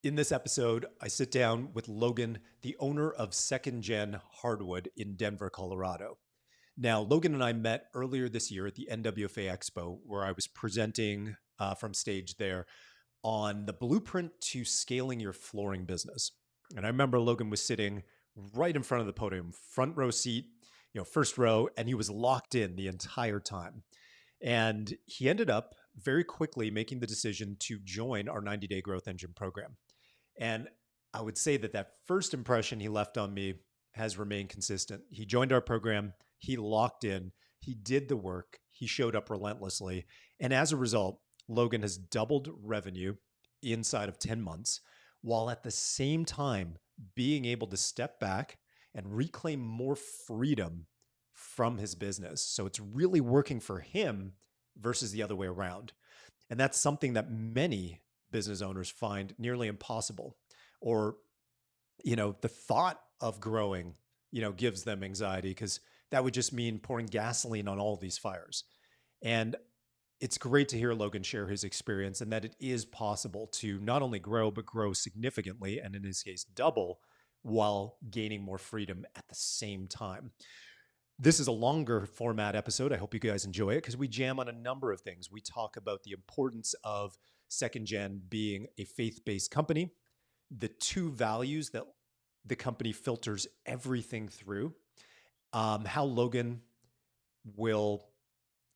In this episode, I sit down with Logan, the owner of Second Gen Hardwood in Denver, Colorado. Now, Logan and I met earlier this year at the NWFA expo, where I was presenting from stage there on the blueprint to scaling your flooring business. And I remember Logan was sitting right in front of the podium, front row seat, first row, and he was locked in the entire time. And he ended up very quickly making the decision to join our 90-day growth engine program. And I would say that that first impression he left on me has remained consistent. He joined our program, he locked in, he did the work, he showed up relentlessly. And as a result, Logan has doubled revenue inside of 10 months, while at the same time being able to step back and reclaim more freedom from his business. So it's really working for him versus the other way around. And that's something that many business owners find nearly impossible. Or, the thought of growing, gives them anxiety because that would just mean pouring gasoline on all of these fires. And it's great to hear Logan share his experience and that it is possible to not only grow, but grow significantly, and in his case, double, while gaining more freedom at the same time. This is a longer format episode. I hope you guys enjoy it because we jam on a number of things. We talk about the importance of Second Gen being a faith-based company, the two values that the company filters everything through, how Logan will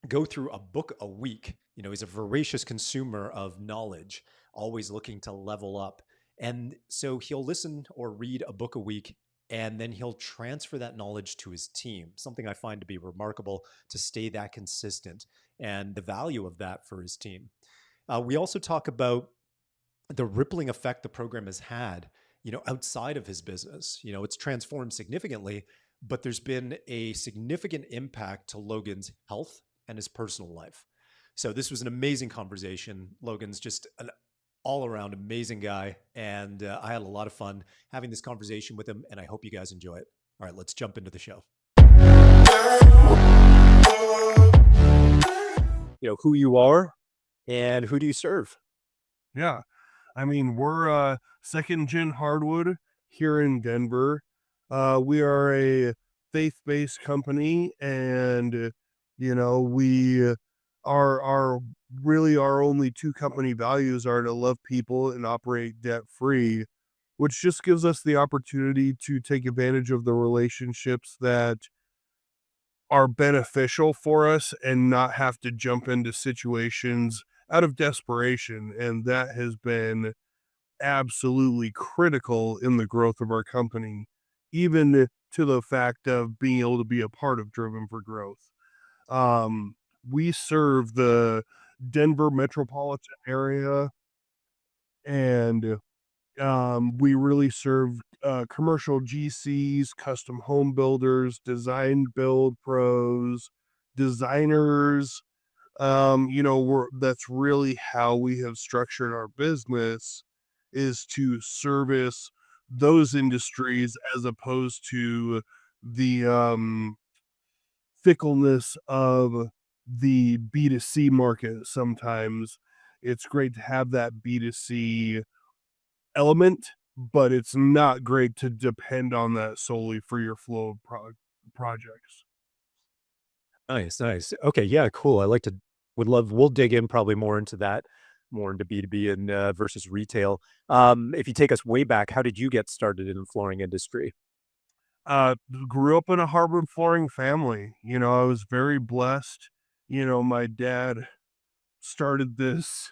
go through a book a week. He's a voracious consumer of knowledge, always looking to level up. And so he'll listen or read a book a week, and then he'll transfer that knowledge to his team, something I find to be remarkable, to stay that consistent and the value of that for his team. We also talk about the rippling effect the program has had, outside of his business. It's transformed significantly, but there's been a significant impact to Logan's health and his personal life. So this was an amazing conversation. Logan's just an all-around amazing guy, and I had a lot of fun having this conversation with him, and I hope you guys enjoy it. All right, let's jump into the show. Who you are and who do you serve? Yeah. I mean, we're Second Gen Hardwood here in Denver. We are a faith-based company, and we are really our only two company values are to love people and operate debt-free, which just gives us the opportunity to take advantage of the relationships that are beneficial for us and not have to jump into situations out of desperation. And that has been absolutely critical in the growth of our company, even to the fact of being able to be a part of Driven for Growth. We serve the Denver metropolitan area, and we really serve commercial GCs, custom home builders, design build pros, designers. That's really how we have structured our business, is to service those industries as opposed to the fickleness of the B2C market. Sometimes it's great to have that B2C element, but it's not great to depend on that solely for your flow of projects. Nice, nice. Okay, yeah, cool. We'll dig in probably more into that, more into B2B and versus retail. If you take us way back, how did you get started in the flooring industry? Uh, Grew up in a hardwood flooring family. I was very blessed. My dad started this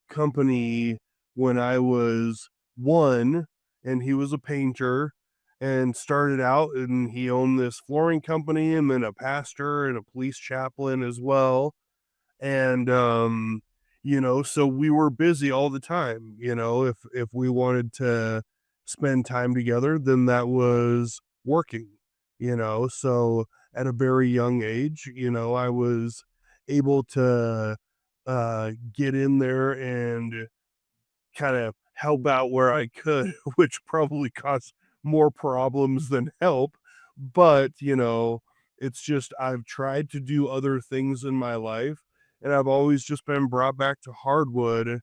company when I was one, and he was a painter and started out, and he owned this flooring company and then a pastor and a police chaplain as well. And so we were busy all the time. If we wanted to spend time together, then that was working. So at a very young age, I was able to get in there and kind of help out where I could, which probably caused more problems than help. But, it's just I've tried to do other things in my life, and I've always just been brought back to hardwood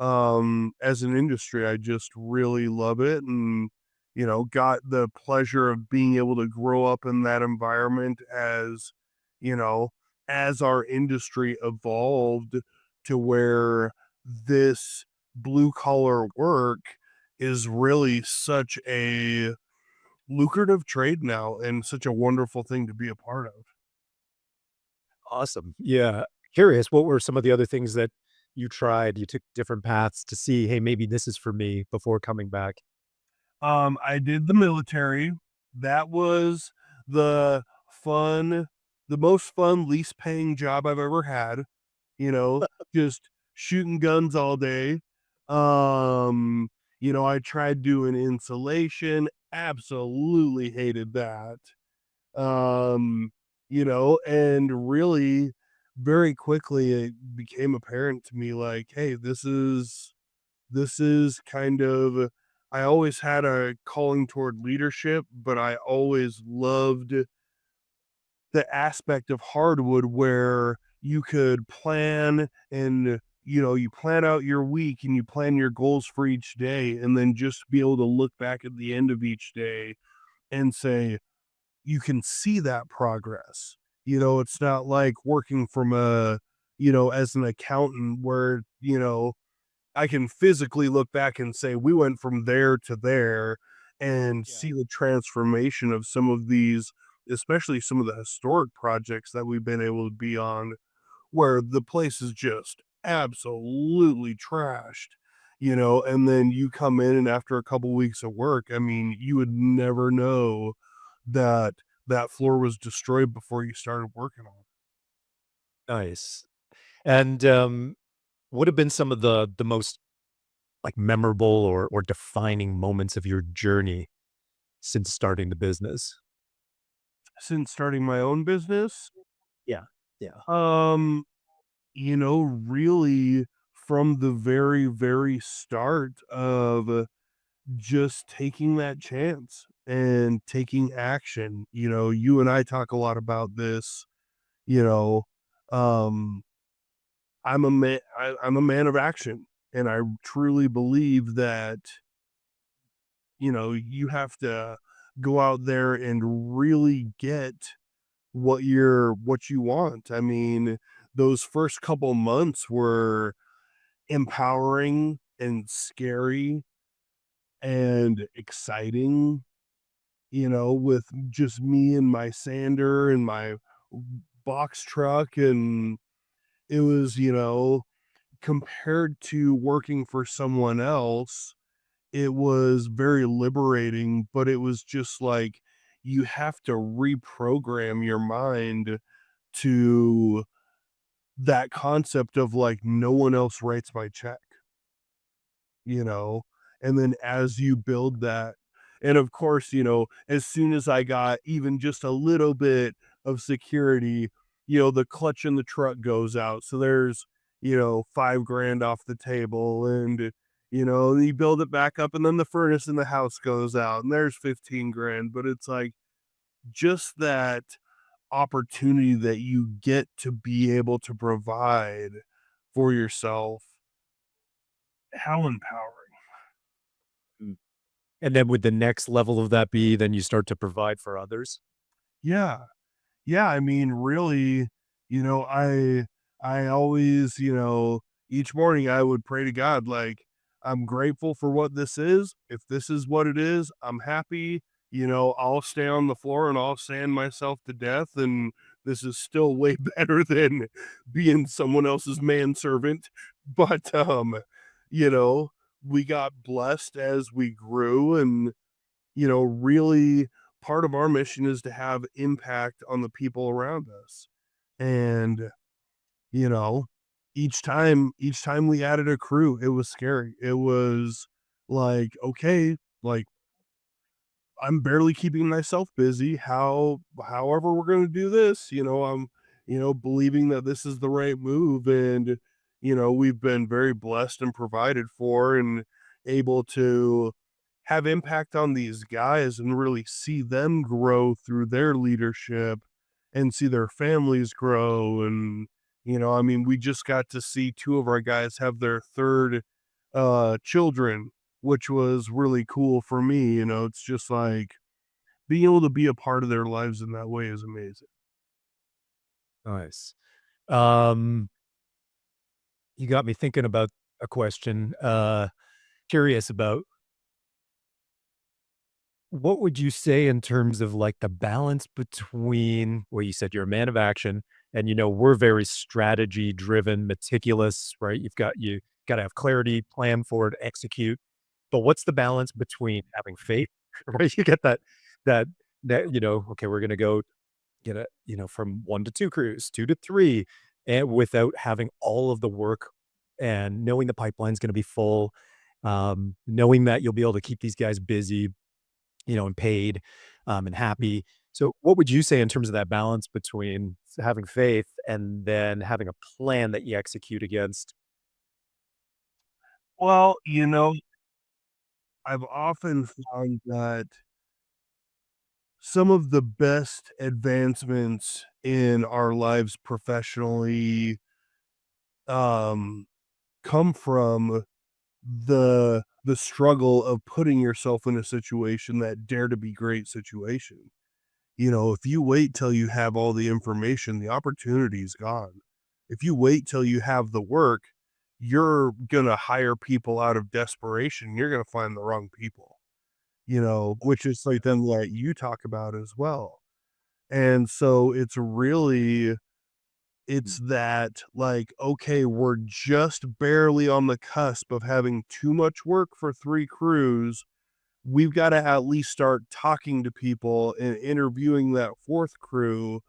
as an industry. I just really love it, and got the pleasure of being able to grow up in that environment you know, as our industry evolved to where this blue collar work is really such a lucrative trade now and such a wonderful thing to be a part of. Awesome. Yeah. Curious, what were some of the other things that you tried? You took different paths to see, hey, maybe this is for me before coming back. I did the military. That was the fun, the most fun, least paying job I've ever had, just shooting guns all day. Um, I tried doing insulation, absolutely hated that. Um, and really very quickly it became apparent to me like, hey, this is kind of I always had a calling toward leadership, but I always loved the aspect of hardwood where you could plan and you plan out your week and you plan your goals for each day and then just be able to look back at the end of each day and say you can see that progress. It's not like working from as an accountant where, I can physically look back and say we went from there to there and Yeah. see the transformation of some of these, especially some of the historic projects that we've been able to be on, where the place is just absolutely trashed, and then you come in and after a couple weeks of work, I mean, you would never know that that floor was destroyed before you started working on it. Nice. And what have been some of the most like memorable or defining moments of your journey since starting the business? Since starting my own business, Yeah. Yeah. um really from the very, very start of just taking that chance and taking action. You and I talk a lot about this, you know, um, I'm a man of action. And I truly believe that, you have to go out there and really get what you want. I mean, those first couple months were empowering and scary and exciting, with just me and my sander and my box truck. And it was, compared to working for someone else, it was very liberating, but it was just like you have to reprogram your mind to that concept of like no one else writes my check. you know, and then as you build that, and of course, as soon as I got even just a little bit of security, the clutch in the truck goes out. So there's, 5 grand off the table and, you build it back up and then the furnace in the house goes out and there's 15 grand. But it's like just that opportunity that you get to be able to provide for yourself. How empowering. Mm. And then would the next level of that be then you start to provide for others? Yeah. Yeah, I mean, really, you know, I I always, each morning I would pray to God like I'm grateful for what this is. If this is what it is, I'm happy. I'll stay on the floor and I'll sand myself to death and this is still way better than being someone else's manservant. But you know, we got blessed as we grew and really part of our mission is to have impact on the people around us. And, you know, each time we added a crew, it was scary. It was like, okay, like I'm barely keeping myself busy. However we're going to do this, I'm believing that this is the right move and we've been very blessed and provided for and able to have impact on these guys and really see them grow through their leadership and see their families grow and I mean we just got to see two of our guys have their third children, which was really cool for me. It's just like being able to be a part of their lives in that way is amazing. Nice. You got me thinking about a question. Curious about what would you say in terms of like the balance between well, you said you're a man of action and we're very strategy driven, meticulous, right? You got to have clarity, plan for it, execute. But what's the balance between having faith, right? You get that okay, we're gonna go get a from 1 to 2 crews, 2 to 3, and without having all of the work and knowing the pipeline's gonna be full, knowing that you'll be able to keep these guys busy, and paid, and happy. So what would you say in terms of that balance between having faith and then having a plan that you execute against? Well, I've often found that some of the best advancements in our lives professionally um come from the struggle of putting yourself in a situation that dare to be great situation. If you wait till you have all the information, the opportunity's gone. If you wait till you have the work, you're gonna hire people out of desperation. You're gonna find the wrong people, which is like then like you talk about as well. And so it's that like, okay, we're just barely on the cusp of having too much work for 3 crews. We've gotta at least start talking to people and interviewing that 4th crew,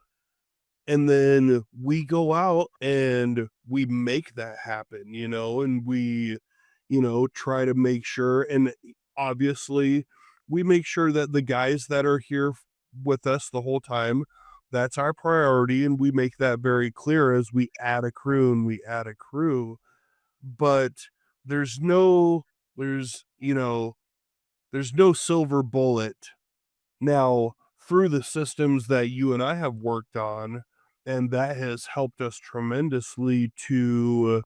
and then we go out and we make that happen, and we, try to make sure and obviously, we make sure that the guys that are here with us the whole time, that's our priority, and we make that very clear as we add a crew and we add a crew, but there's no there's, you know, there's no silver bullet. Now, through the systems that you and I have worked on, and that has helped us tremendously to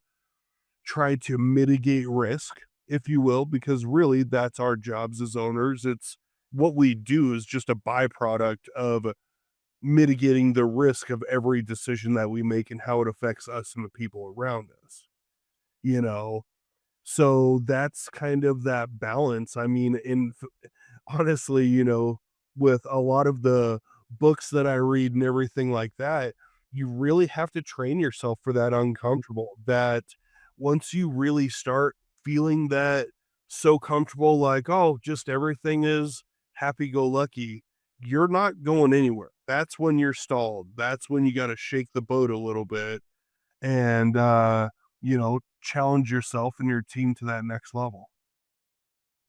try to mitigate risk, if you will, because really that's our jobs as owners. It's what we do is just a byproduct of mitigating the risk of every decision that we make and how it affects us and the people around us, you know? So that's kind of that balance. I mean, honestly, with a lot of the books that I read and everything like that, you really have to train yourself for that uncomfortable. That once you really start feeling that so comfortable, like, oh, just everything is happy go lucky, you're not going anywhere. That's when you're stalled. That's when you got to shake the boat a little bit and, challenge yourself and your team to that next level.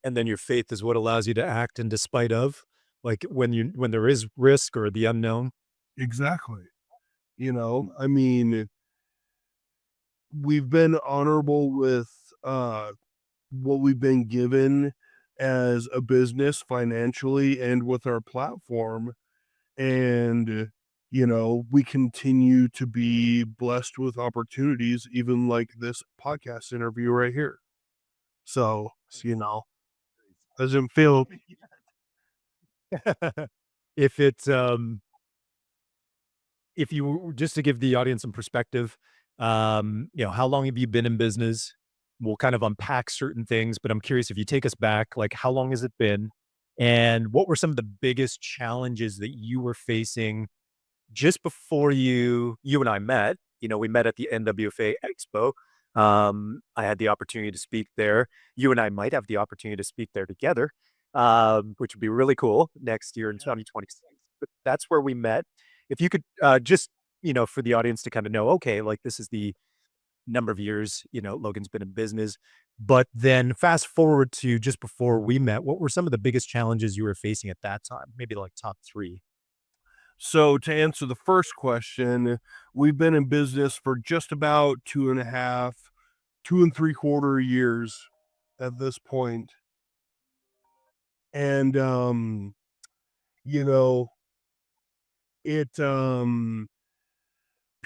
And then your faith is what allows you to act in despite of, like, when there is risk or the unknown. Exactly. I mean, we've been honorable with, what we've been given as a business financially and with our platform, and, we continue to be blessed with opportunities even like this podcast interview right here. So, doesn't feel If it's, if you just to give the audience some perspective, how long have you been in business? We'll kind of unpack certain things, but I'm curious if you take us back, like how long has it been? And what were some of the biggest challenges that you were facing just before you and I met? We met at the NWFA expo. I had the opportunity to speak there. You and I might have the opportunity to speak there together, which would be really cool next year in 2026. But that's where we met. If you could just, for the audience to kind of know, okay, like this is the number of years, Logan's been in business. But then fast forward to just before we met, what were some of the biggest challenges you were facing at that time? Maybe like top three. So to answer the first question, we've been in business for just about 2.5, 2 and 3/4 years at this point. And you know, it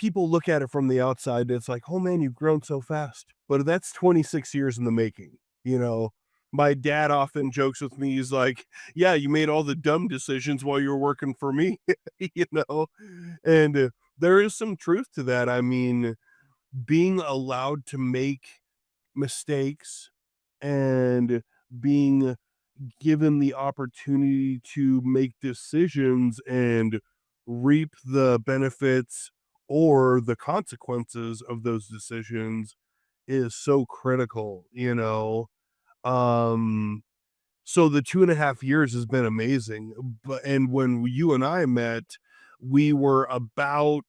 people look at it from the outside, and it's like, "Oh, man, you've grown so fast." But that's 26 years in the making, you know? My dad often jokes with me, he's like, "Yeah, you made all the dumb decisions while you were working for me," you know? And, there is some truth to that. I mean, being allowed to make mistakes and being given the opportunity to make decisions and reap the benefits or the consequences of those decisions is so critical, you know? Um, so the 2.5 years has been amazing, but and when you and I met, we were about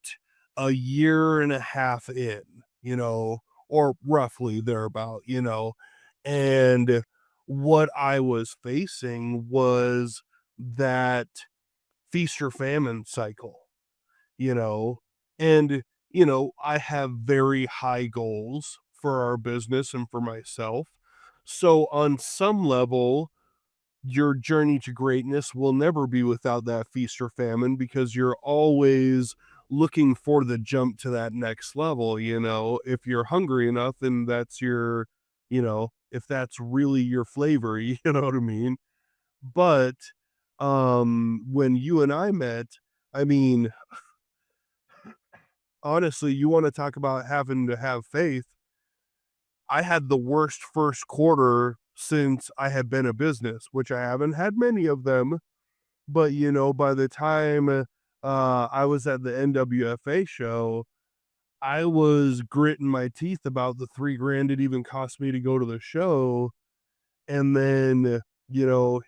a year and a half in, you know, or roughly thereabout, you know, and what I was facing was that feast or famine cycle, you know, and, I have very high goals for our business and for myself. So on some level, your journey to greatness will never be without that feast or famine because you're always looking for the jump to that next level, you know. If you're hungry enough, then that's your, if that's really your flavor, you know what I mean? But when you and I met, I mean, honestly, you want to talk about having to have faith. I had the worst first quarter since I had been a business, which I haven't had many of them. But, by the time, I was at the NWFA show, I was gritting my teeth about the 3 grand it even cost me to go to the show, and then,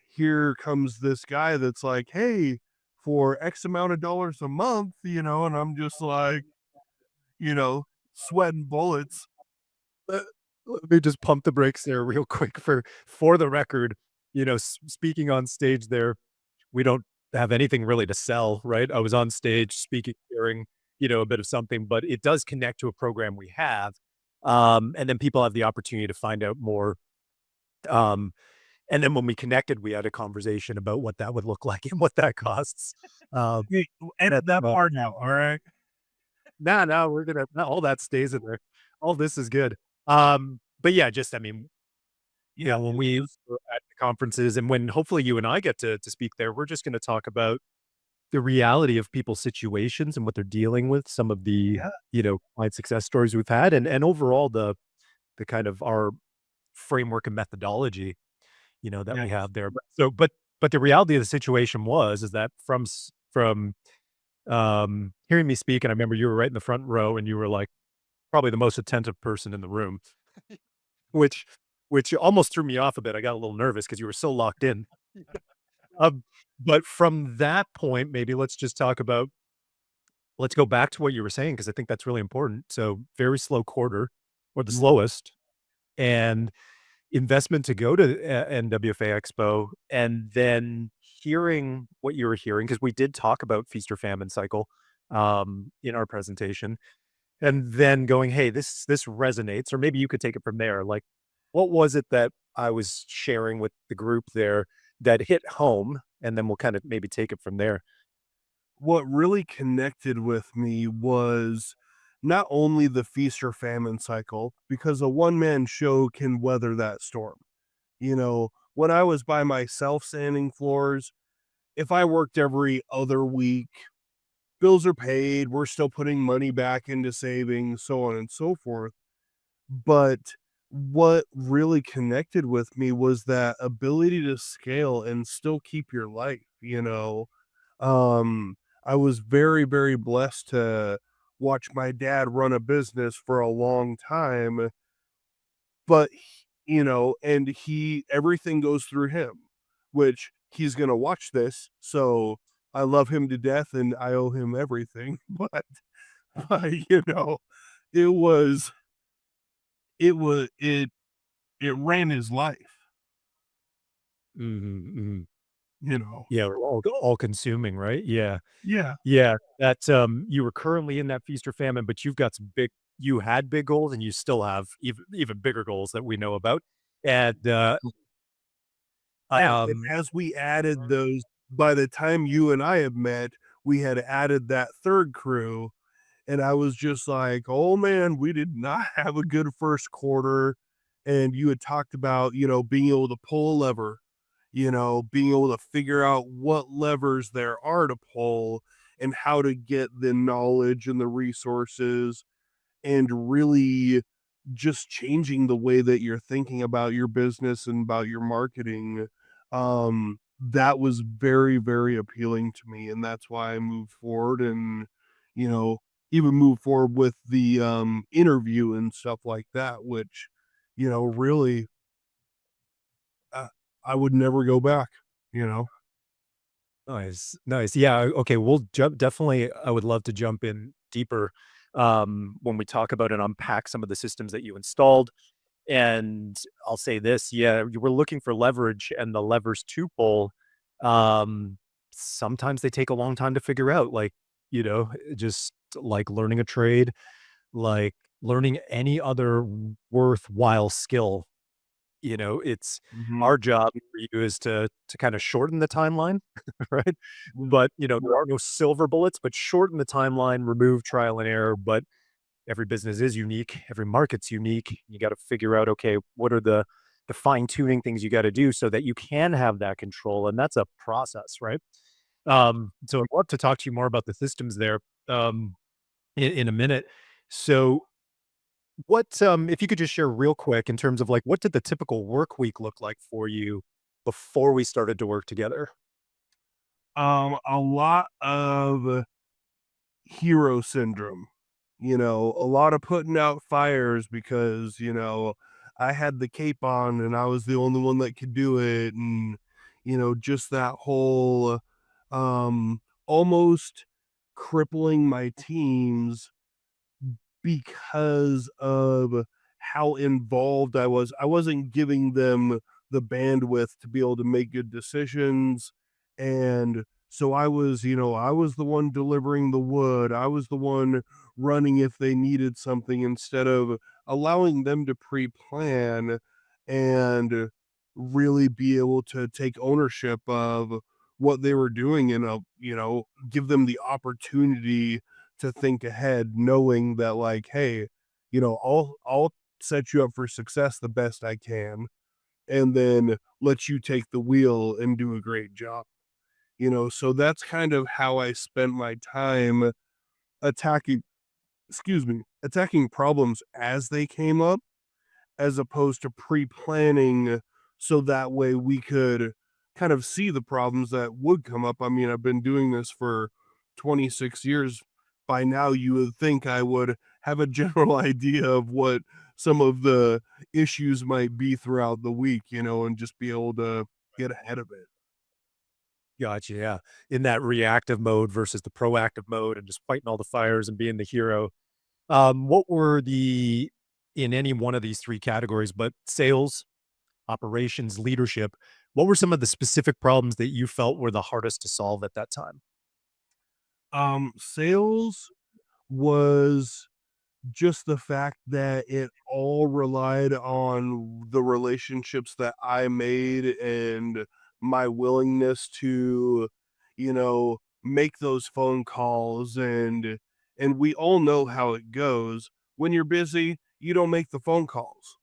here comes this guy that's like, "Hey, for X amount of dollars a month," and I'm just like, you know, sweating bullets. Let let me just pump the brakes there real quick for the record, speaking on stage there, we don't have anything really to sell, right? I was on stage speaking, sharing, a bit of something, but it does connect to a program we have, and then people have the opportunity to find out more, um, and then when we connected, we had a conversation about what that would look like and what that costs, um, Hey, edit that's, that part out, alright? no, no, we're gonna no, all that stays in there. All this is good. But yeah, just I mean, Yeah, when we were at the conferences and when hopefully you and I get to speak there, we're just gonna talk about the reality of people's situations and what they're dealing with, some of the, yeah, client success stories we've had, and overall the kind of our framework and methodology, that yeah. we have there. But the reality of the situation is that from hearing me speak, and I remember you were right in the front row, and you were like probably the most attentive person in the room, which almost threw me off a bit. I got a little nervous because you were so locked in. Um, but from that point, maybe let's go back to what you were saying because I think that's really important. So very slow quarter, or the Mm. slowest, and investment to go to NWFA Expo, and then hearing what you were hearing because we did talk about feast or famine cycle in our presentation, and then going, "Hey, this resonates," or maybe you could take it from there. Like, what was it that I was sharing with the group there that hit home? And then we'll kind of maybe take it from there. What really connected with me was not only the feast or famine cycle, because a one-man show can weather that storm. When I was by myself sanding floors, if I worked every other week, bills are paid, we're still putting money back into savings, so on and so forth. But what really connected with me was that ability to scale and still keep your life. Um, I was very, very blessed to watch my dad run a business for a long time, but and he everything goes through him, which he's gonna watch this, so I love him to death and I owe him everything. But it was it was it ran his life, Mhm, mhm. you know. Yeah, all consuming, right? Yeah. Yeah. Yeah, that, you were currently in that feast or famine, but you had big goals and you still have even bigger goals that we know about. And, Yeah, and um as we added those, by the time you and I had met, we had added that 3rd crew, And I was just like, "Oh, man, we did not have a good first quarter." And you had talked about, being able to pull a lever, being able to figure out what levers there are to pull and how to get the knowledge and the resources and really just changing the way that you're thinking about your business and about your marketing. That was very, very appealing to me. And that's why I moved forward and, you know, even moved forward with the interview and stuff like that, which, really, uh, I would never go back, you know? Nice, nice. Yeah, okay, we'll jump definitely I would love to jump in deeper, when we talk about and unpack some of the systems that you installed, and I'll say this, yeah, you were looking for leverage and the levers to pull, um, sometimes they take a long time to figure out, like, just like learning a trade, like learning any other worthwhile skill. It's Mhm. our job for you is to kinda shorten the timeline, right? But, there are no silver bullets, but shorten the timeline, remove trial and error, but every business is unique, every market's unique. You gotta figure out, okay, what are the fine-tuning things you gotta do so that you can have that control, and that's a process, right? So I'd love to talk to you more about the systems there, in a minute. So if you could just share real quick in terms of like, what did the typical work week look like for you before we started to work together? A lot of hero syndrome, a lot of putting out fires because, I had the cape on and I was the only one that could do it. And, just that whole, almost crippling my teams because of how involved I was. I wasn't giving them the bandwidth to be able to make good decisions. And so I was the one delivering the wood. I was the one running if they needed something instead of allowing them to pre plan and really be able to take ownership of what they were doing and, give them the opportunity to think ahead, knowing that like, hey, I'll set you up for success the best I can, and then let you take the wheel and do a great job. So that's kind of how I spent my time attacking, excuse me, attacking problems as they came up as opposed to pre-planning so that way we could kind of see the problems that would come up. I mean, I've been doing this for 26 years. By now, you would think I would have a general idea of what some of the issues might be throughout the week, and just be able to get ahead of it. Gotcha. Yeah. In that reactive mode versus the proactive mode and just fighting all the fires and being the hero. What were in any one of these three categories, but sales, operations, leadership, what were some of the specific problems that you felt were the hardest to solve at that time? Sales was just the fact that it all relied on the relationships that I made and my willingness to, make those phone calls and we all know how it goes. When you're busy, you don't make the phone calls.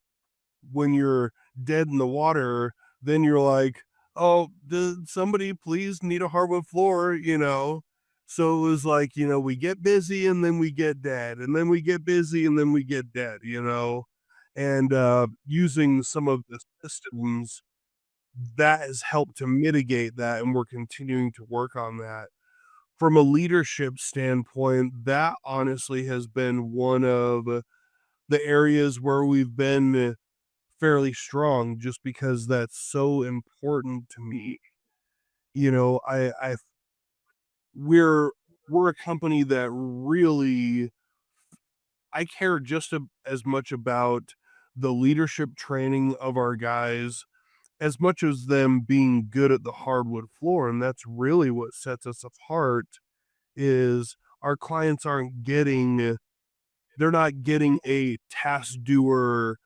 When you're dead in the water, then you're like, "Oh, did somebody please need a hardwood floor?" So it was like, we get busy and then we get dead, and then we get busy and then we get dead, and using some of the systems that has helped to mitigate that, and we're continuing to work on that. From a leadership standpoint, that honestly has been one of the areas where we've been fairly strong just because that's so important to me. I we're we're a company that really I care just as much about the leadership training of our guys as much as them being good at the hardwood floor, and that's really what sets us apart is our clients aren't getting they're not getting a task doer,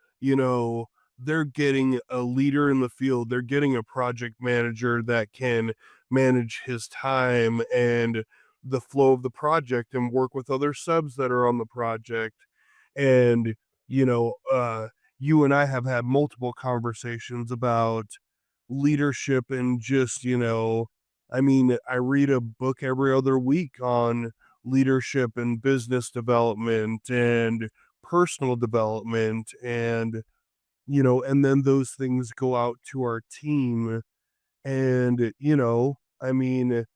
they're getting a leader in the field. They're getting a project manager that can manage his time and the flow of the project and work with other subs that are on the project. And, you know, you and I have had multiple conversations about leadership and just, I mean, I read a book every other week on leadership and business development and personal development. And, and then those things go out to our team. And, I mean,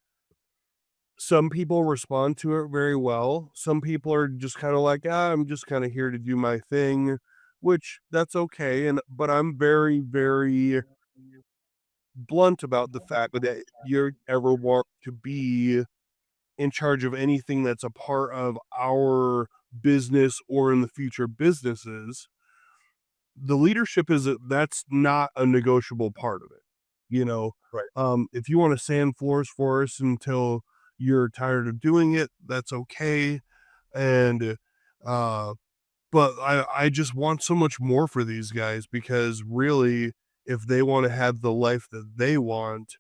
some people respond to it very well. Some people are just kind of like, I'm just kind of here to do my thing, which that's okay. And, but I'm very, very blunt about the fact that if you ever want to be in charge of anything that's a part of our business or in the future businesses, the leadership that's not a negotiable part of it. You know, Right. if you want to sand floors for us until you're tired of doing it, that's okay. And uh but I just want so much more for these guys because really if they want to have the life that they want,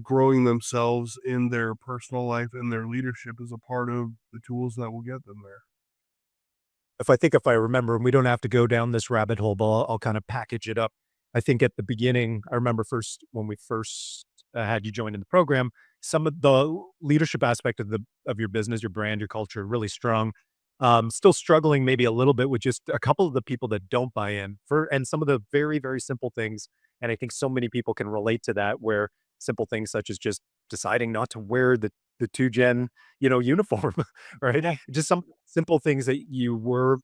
growing themselves in their personal life and their leadership is a part of the tools that will get them there. If I remember, and we don't have to go down this rabbit hole, but I'll kind of package it up. I think at the beginning, I remember first when we first had you join in the program, some of the leadership aspect of your business, your brand, your culture, really strong. Still struggling maybe a little bit with just a couple of the people that don't buy in for, and some of the very very simple things. And I think so many people can relate to that, where simple things such as just deciding not to wear the two gen uniform, right? Just some simple things that you were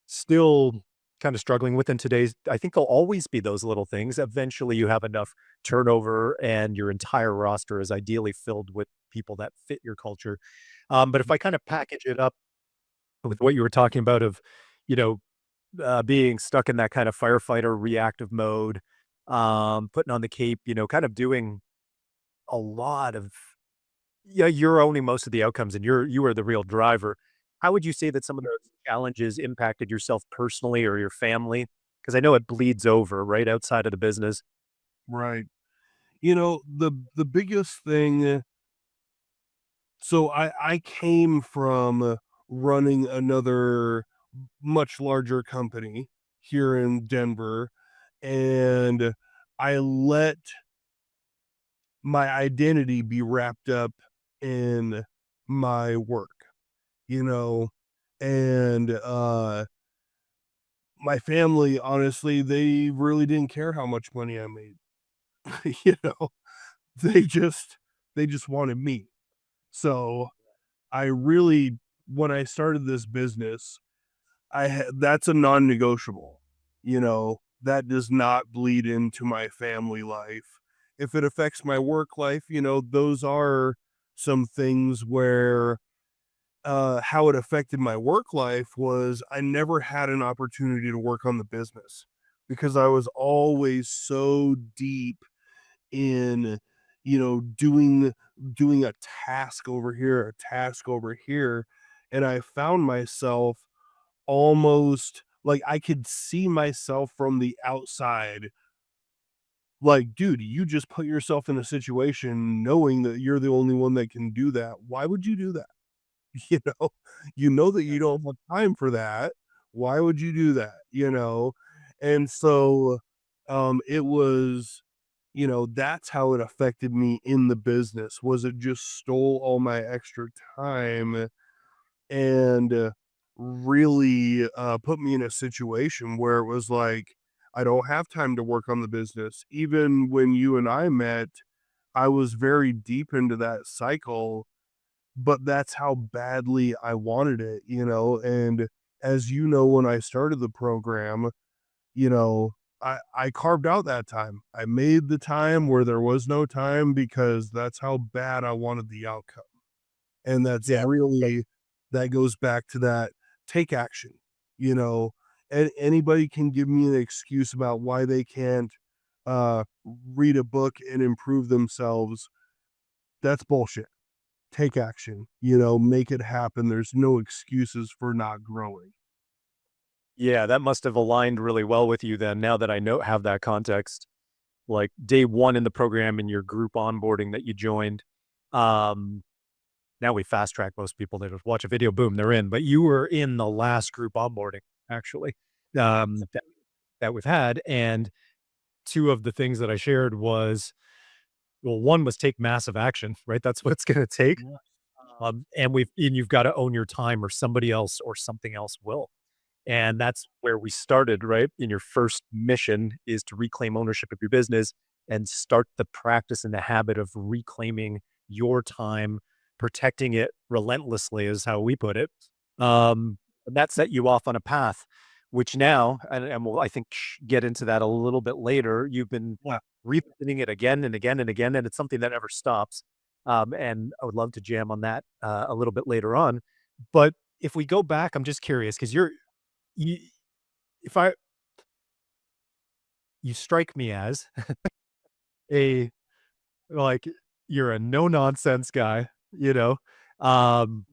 still kind of struggling with in today's. I think there'll always be those little things. Eventually, you have enough turnover and your entire roster is ideally filled with people that fit your culture. But if I kind of package it up with what you were talking about of, you know, being stuck in that kind of firefighter reactive mode, putting on the cape, kind of doing a lot of, yeah, you're owning most of the outcomes and you are the real driver. How would you say that some of those challenges impacted yourself personally or your family? Because I know it bleeds over, right, outside of the business. Right. The biggest thing, so I came from running another much larger company here in Denver, and I let my identity be wrapped up in my work, you know, and my family, honestly, they really didn't care how much money I made. you know, they just they just wanted me. So I really, when I started this business, that's a non-negotiable. That does not bleed into my family life. If it affects my work life, those are some things where how it affected my work life was I never had an opportunity to work on the business because I was always so deep in, doing a task over here, a task over here, and I found myself almost like I could see myself from the outside. Like, dude, you just put yourself in a situation knowing that you're the only one that can do that. Why would you do that? You know, that you don't have time for that. Why would you do that? And so it was, that's how it affected me in the business. Was it just stole all my extra time and really put me in a situation where it was like I don't have time to work on the business. Even when you and I met, I was very deep into that cycle, but that's how badly I wanted it, and as when I started the program, you know, I carved out that time. I made the time where there was no time because that's how bad I wanted the outcome. And that's Yeah. really that goes back to that take action, you know. And anybody can give me an excuse about why they can't uh read a book and improve themselves. That's bullshit. Take action, make it happen. There's no excuses for not growing. Yeah, that must have aligned really well with you then, now that I know have that context. Like day 1 in the program in your group onboarding that you joined. Um Now we fast track most people. They just watch a video, boom, they're in. But you were in the last group onboarding, actually, that we've had. And two of the things that I shared was, well, one was take massive action, right? That's what it's going to take. Yeah. And you've got to own your time, or somebody else or something else will. And that's where we started, right? In your first mission is to reclaim ownership of your business and start the practice and the habit of reclaiming your time, protecting it relentlessly, is how we put it. And that set you off on a path, which now, and we'll, I think, get into that a little bit later. You've been Yeah. revisiting it again and again and again, and it's something that never stops. And I would love to jam on that a little bit later on. But if we go back, I'm just curious because you if I you strike me as a, like, you're a no nonsense guy, um,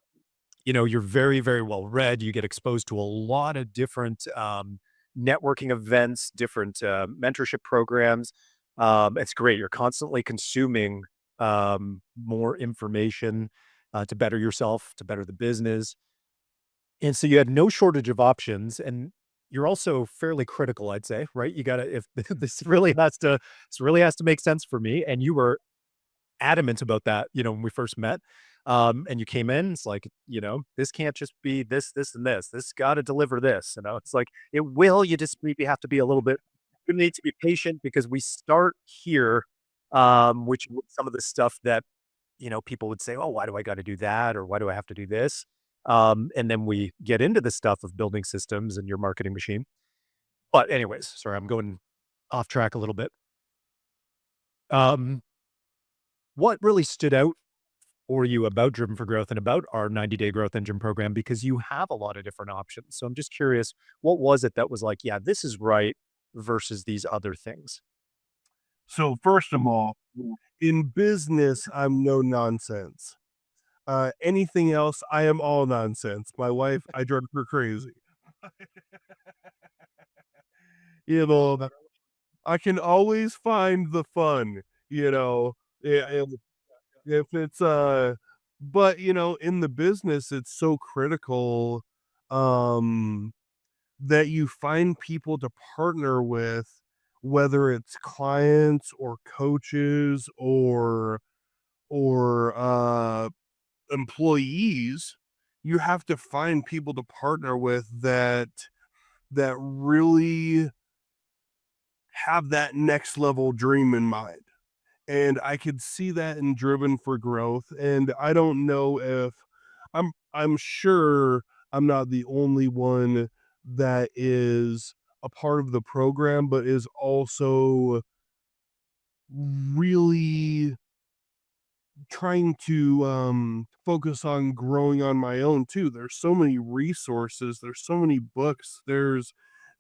you're very, very well read, you get exposed to a lot of different, networking events, different, mentorship programs, it's great, you're constantly consuming, more information, to better yourself, to better the business. And so you had no shortage of options, and you're also fairly critical, I'd say, right? You gotta, if this really has to make sense for me, and you were adamant about that, when we first met. And you came in, it's like, this can't just be this, this, and this. This gotta deliver this, It's like, it will, you just maybe have to be a little bit, you need to be patient because we start here, which some of the stuff that people would say, "Oh, why do I gotta do that?" Or "Why do I have to do this?" And then we get into the stuff of building systems and your marketing machine. But anyways, sorry, I'm going off track a little bit. Um, what really stood out for you about Driven for Growth and about our 90-day growth engine program? Because you have a lot of different options. So I'm just curious, what was it that was like, "Yeah, this is right," versus these other things? So first of all, in business, I'm no nonsense. Anything else, I am all nonsense. My wife, I drive her crazy. You know, I can always find the fun, you know, if it's, but, in the business, it's so critical, um, that you find people to partner with, whether it's clients or coaches or employees. You have to find people to partner with that really have that next level dream in mind. And I could see that in Driven for Growth, and I don't know if I'm sure I'm not the only one that is a part of the program, but is also really trying to focus on growing on my own too. There's so many resources, there's so many books, there's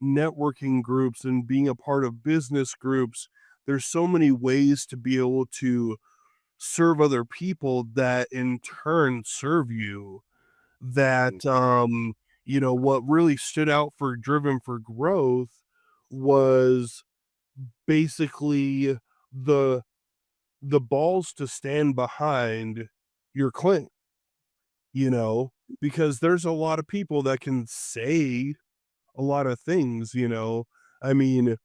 networking groups and being a part of business groups. There's so many ways to be able to serve other people that in turn serve you, Mm. that what really stood out for Driven for Growth was basically the the balls to stand behind your claim, you know, because there's a lot of people that can say a lot of things. I mean,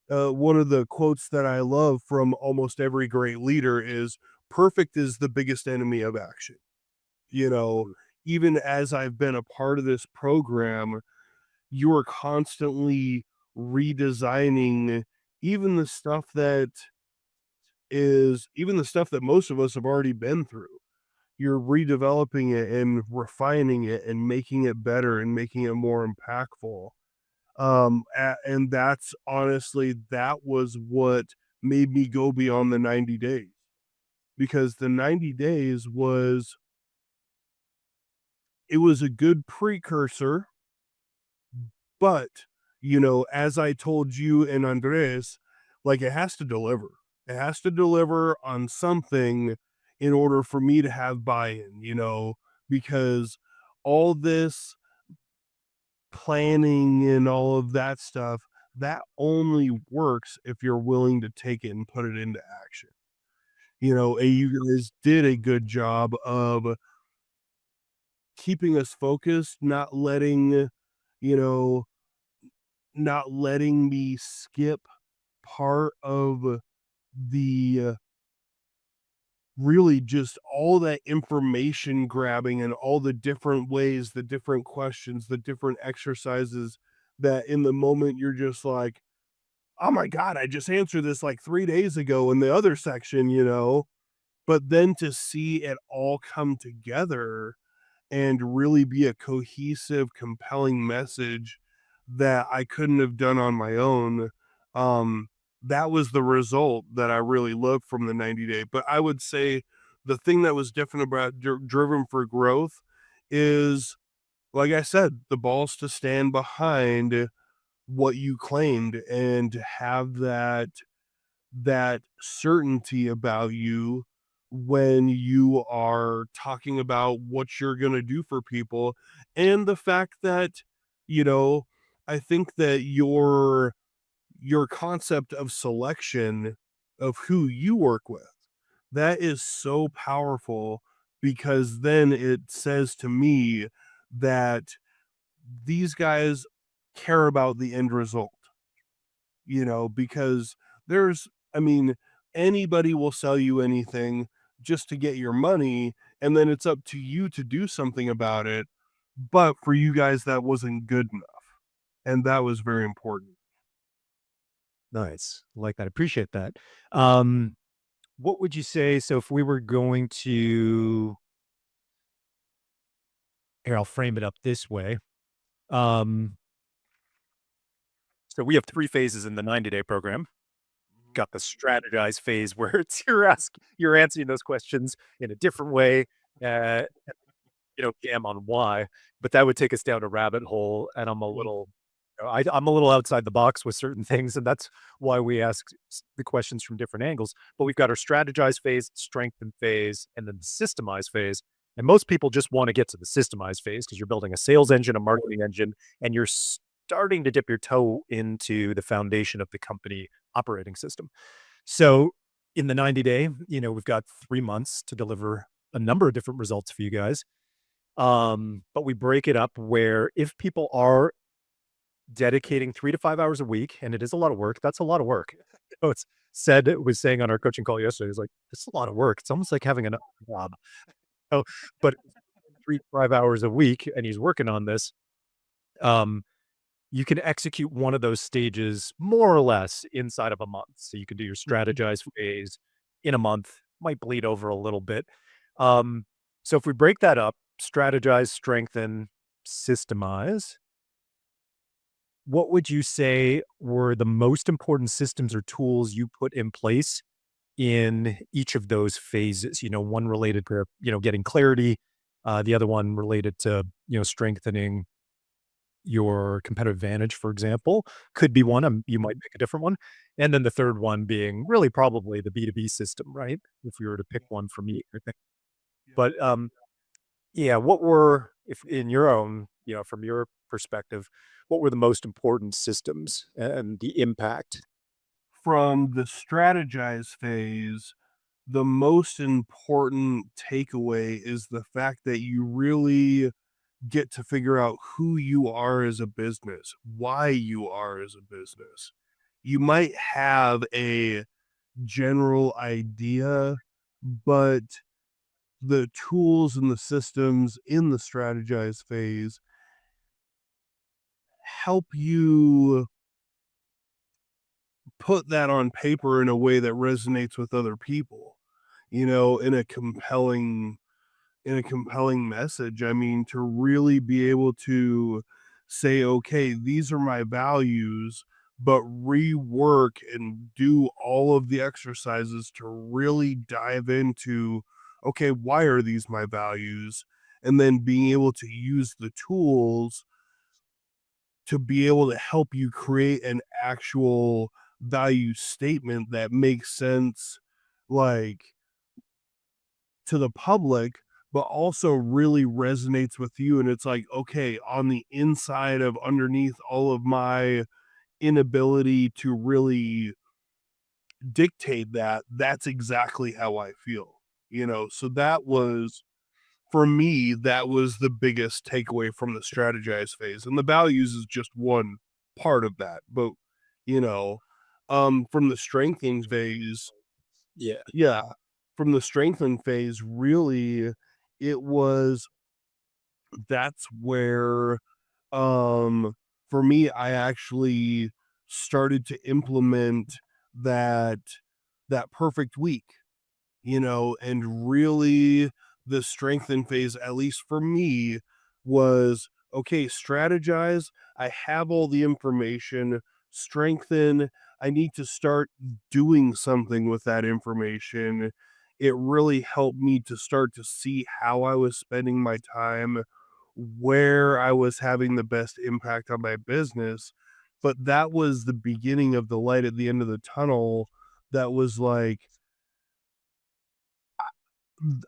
one of the quotes that I love from almost every great leader is perfect is the biggest enemy of action. You know, Mm. even as I've been a part of this program, you are constantly redesigning even the stuff that even the stuff that most of us have already been through. You're redeveloping it and refining it and making it better and making it more impactful. And that's honestly, that was what made me go beyond the 90 days, because the 90 days it was a good precursor. But, as I told you and Andres, like, it has to deliver. It has to deliver on something in order for me to have buy-in, because all this planning and all of that stuff, that only works if you're willing to take it and put it into action. And you guys did a good job of keeping us focused, you know, not letting me skip part of the really just all that information grabbing and all the different ways, the different questions, the different exercises that in the moment you're just like, oh my God, I just answered this like 3 days ago in the other section, you know? But then to see it all come together and really be a cohesive, compelling message that I couldn't have done on my own. Um, that was the result that I really loved from the 90 day. But I would say the thing that was different about Driven for Growth is, like I said, the balls to stand behind what you claimed and to have that certainty about you when you are talking about what you're going to do for people, and the fact that, you know, I think that your concept of selection of who you work with, that is so powerful, because then it says to me that these guys care about the end result, because there's, I mean, anybody will sell you anything just to get your money, and then it's up to you to do something about it. But for you guys, that wasn't good enough. And that was very important. Nice. Like that. Appreciate that. Um, what would you say? So if we were going to, here, I'll frame it up this way. Um, so we have 3 phases in the 90-day program. Got the strategize phase where it's you're answering those questions in a different way. Uh, jam on why, but that would take us down a rabbit hole, and I'm a little outside the box with certain things, and that's why we ask the questions from different angles. But we've got our strategize phase, strengthen phase, and then the systemize phase. And most people just want to get to the systemize phase because you're building a sales engine, a marketing engine, and you're starting to dip your toe into the foundation of the company operating system. So in the 90 day, we've got 3 months to deliver a number of different results for you guys. But we break it up where if people are dedicating 3 to 5 hours a week, and it is a lot of work, that's a lot of work. So it's it was saying on our coaching call yesterday, it's like, "This is a lot of work. It's almost like having another job." Oh, but 3 to 5 hours a week, and he's working on this, um, you can execute one of those stages more or less inside of a month. So you can do your strategize phase in a month, might bleed over a little bit. Um, so if we break that up, strategize, strengthen, systemize, what would you say were the most important systems or tools you put in place in each of those phases? One related to, getting clarity, the other one related to, strengthening your competitive advantage, for example, could be one, you might pick a different one, and then the third one being really probably the B2B system, right? If we were to pick one from each, I think. But, yeah, what were if in your own, from your perspective, what were the most important systems and the impact? From the strategize phase, the most important takeaway is the fact that you really get to figure out who you are as a business, why you are as a business. You might have a general idea, but the tools and the systems in the strategize phase help you put that on paper in a way that resonates with other people, in a compelling message. I mean, to really be able to say, okay, these are my values, but rework and do all of the exercises to really dive into, okay, why are these my values? And then being able to use the tools to be able to help you create an actual value statement that makes sense, like, to the public, but also really resonates with you. And it's like, okay, on the inside of underneath all of my inability to really dictate that, that's exactly how I feel. So that was for me, that was the biggest takeaway from the strategize phase. And the values is just one part of that. But, you know, from the strengthening phase, Yeah. yeah, from the strengthening phase, really, it was that's where, um, for me, I actually started to implement that perfect week, and really the strengthen phase, at least for me, was okay, strategize. I have all the information, strengthen. I need to start doing something with that information. It really helped me to start to see how I was spending my time, where I was having the best impact on my business. But that was the beginning of the light at the end of the tunnel that was like,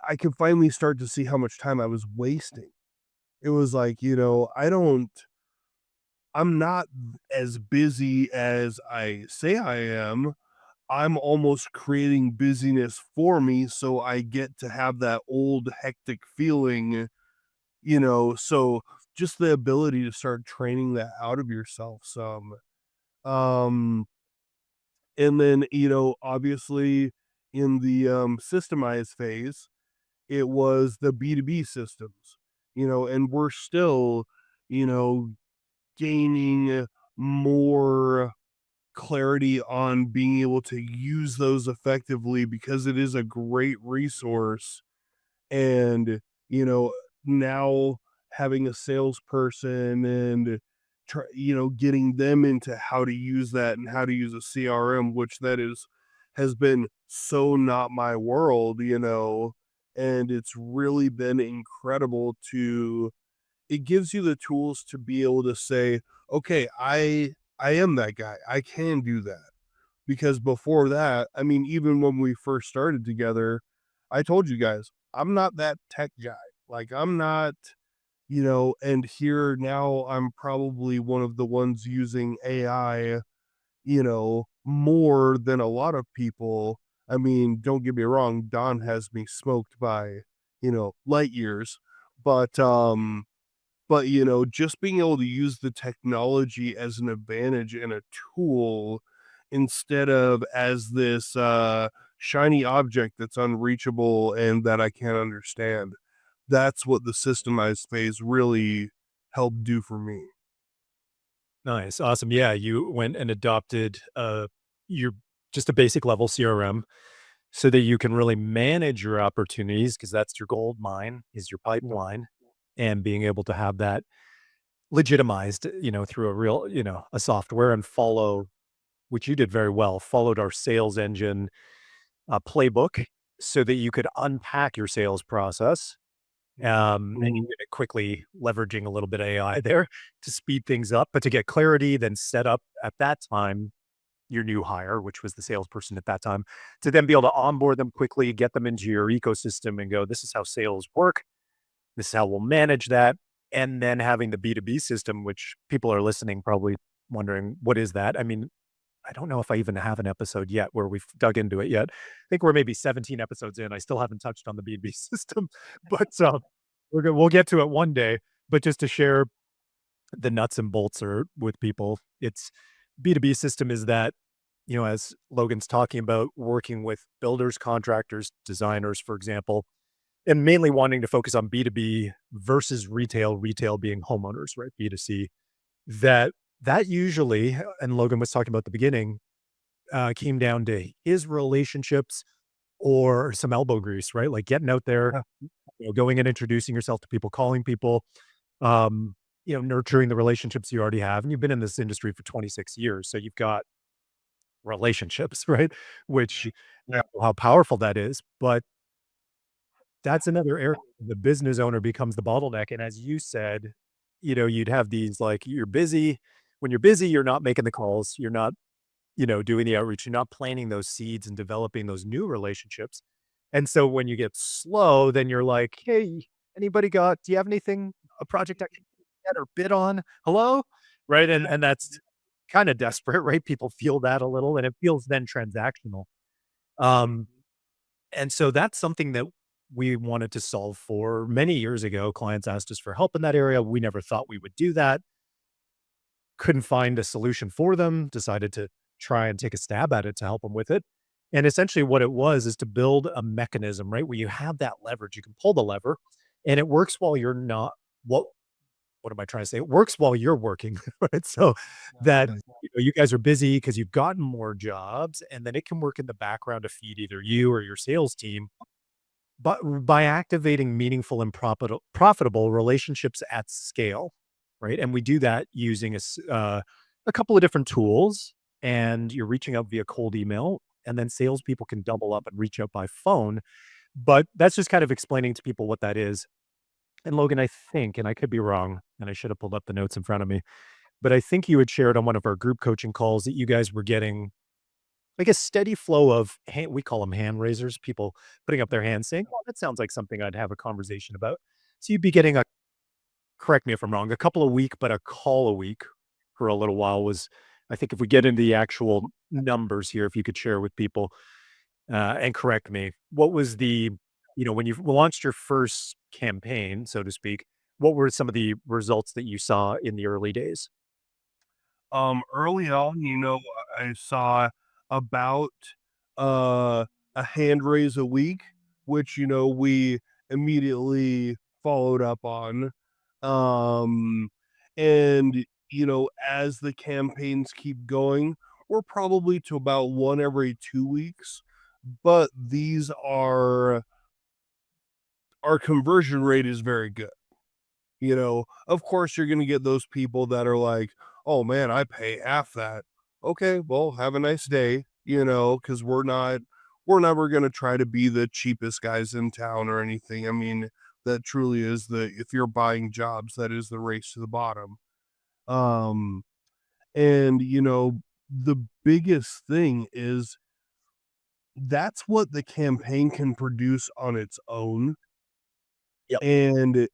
I could finally start to see how much time I was wasting. It was like, I'm not as busy as I say I am. I'm almost creating busyness for me so I get to have that old hectic feeling, so just the ability to start training that out of yourself some. Um and then, obviously in the systemized phase, it was the B2B systems, and we're still, you know, gaining more clarity on being able to use those effectively because it is a great resource. And, you know, now having a salesperson and, getting them into how to use that and how to use a CRM, which that has been so not my world, and it's really been incredible to it gives you the tools to be able to say, okay, I am that guy. I can do that. Because before that, I mean, even when we first started together, I told you guys, I'm not that tech guy. Like, I'm not, and here now I'm probably one of the ones using AI, more than a lot of people. I mean, don't get me wrong, Don has me smoked by, light years. But just being able to use the technology as an advantage and a tool instead of as this shiny object that's unreachable and that I can't understand. That's what the systemized phase really helped do for me. Nice. Awesome. Yeah. You went and adopted your just a basic level CRM so that you can really manage your opportunities because that's your gold mine is your Yeah. pipeline and being able to have that legitimized, through a real, a software and follow, which you did very well, followed our sales engine playbook so that you could unpack your sales process. And you Mhm. did it quickly, leveraging a little bit of AI there to speed things up, but to get clarity, then set up at that time your new hire, which was the salesperson at that time, to then be able to onboard them quickly, get them into your ecosystem and go, this is how sales work. This is how we'll manage that. And then having the B2B system, which people are listening probably wondering, what is that? I mean, I don't know if I even have an episode yet where we've dug into it yet. I think we're maybe 17 episodes in. I still haven't touched on the B2B system, but we'll get to it one day. But just to share the nuts and bolts or with people, it's B2B system is that, as Logan's talking about working with builders, contractors, designers, for example, and mainly wanting to focus on B2B versus retail being homeowners, right? B2C. That that usually, and Logan was talking about at the beginning, came down to his relationships or some elbow grease, right? Like getting out there, Yeah. going and introducing yourself to people, calling people, um, nurturing the relationships you already have. And you've been in this industry for 26 years. So you've got relationships, right? Which Yeah. how powerful that is. But that's another area the business owner becomes the bottleneck. And as you said, you'd have these like you're busy. When you're busy, you're not making the calls. You're not doing the outreach, you're not planting those seeds and developing those new relationships. And so when you get slow, then you're like, "Hey, do you have anything, a project I can get or bid on? Hello?" Right? And that's kind of desperate, right? People feel that a little and it feels then transactional. Um, and so that's something that we wanted to solve for many years ago. Clients asked us for help in that area. We never thought we would do that. Couldn't find a solution for them, decided to try and take a stab at it to help them with it. And essentially what it was is to build a mechanism, right, where you have that leverage. You can pull the lever and it works while you're not what what am I trying to say? It works while you're working, right? So that Exactly. you guys are busy because you've gotten more jobs, and then it can work in the background to feed either you or your sales team, but by activating meaningful and profitable relationships at scale, right? And we do that using a couple of different tools, and you're reaching out via cold email, and then salespeople can double up and reach out by phone. But that's just kind of explaining to people what that is. And Logan, I think, and I could be wrong, and I should have pulled up the notes in front of me, but I think you had shared on one of our group coaching calls that you guys were getting like a steady flow of we call them hand raisers, people putting up their hands saying, "Oh, that sounds like something I'd have a conversation about." So you'd be getting a correct me if I'm wrong, a couple a week, but a call a week for a little while was I think if we get into the actual numbers here, if you could share with people, and correct me, what was when you launched your first campaign, so to speak, what were some of the results that you saw in the early days? Early on, I saw about, uh, a hand raise a week, which, we immediately followed up on. Um, and, as the campaigns keep going, we're probably to about one every 2 weeks, but these are our conversion rate is very good. Of course, you're going to get those people that are like, oh man, I pay half that. Okay, well, have a nice day, because we're never going to try to be the cheapest guys in town or anything. I mean, that truly is if you're buying jobs, that is the race to the bottom. Um, and, the biggest thing is that's what the campaign can produce on its own. Yep. And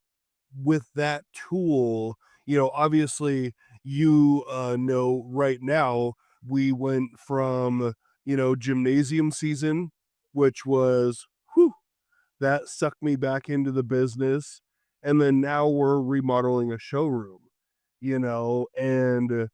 with that tool, obviously right now we went from, gymnasium season, which was whew, that sucked me back into the business. And then now we're remodeling a showroom, and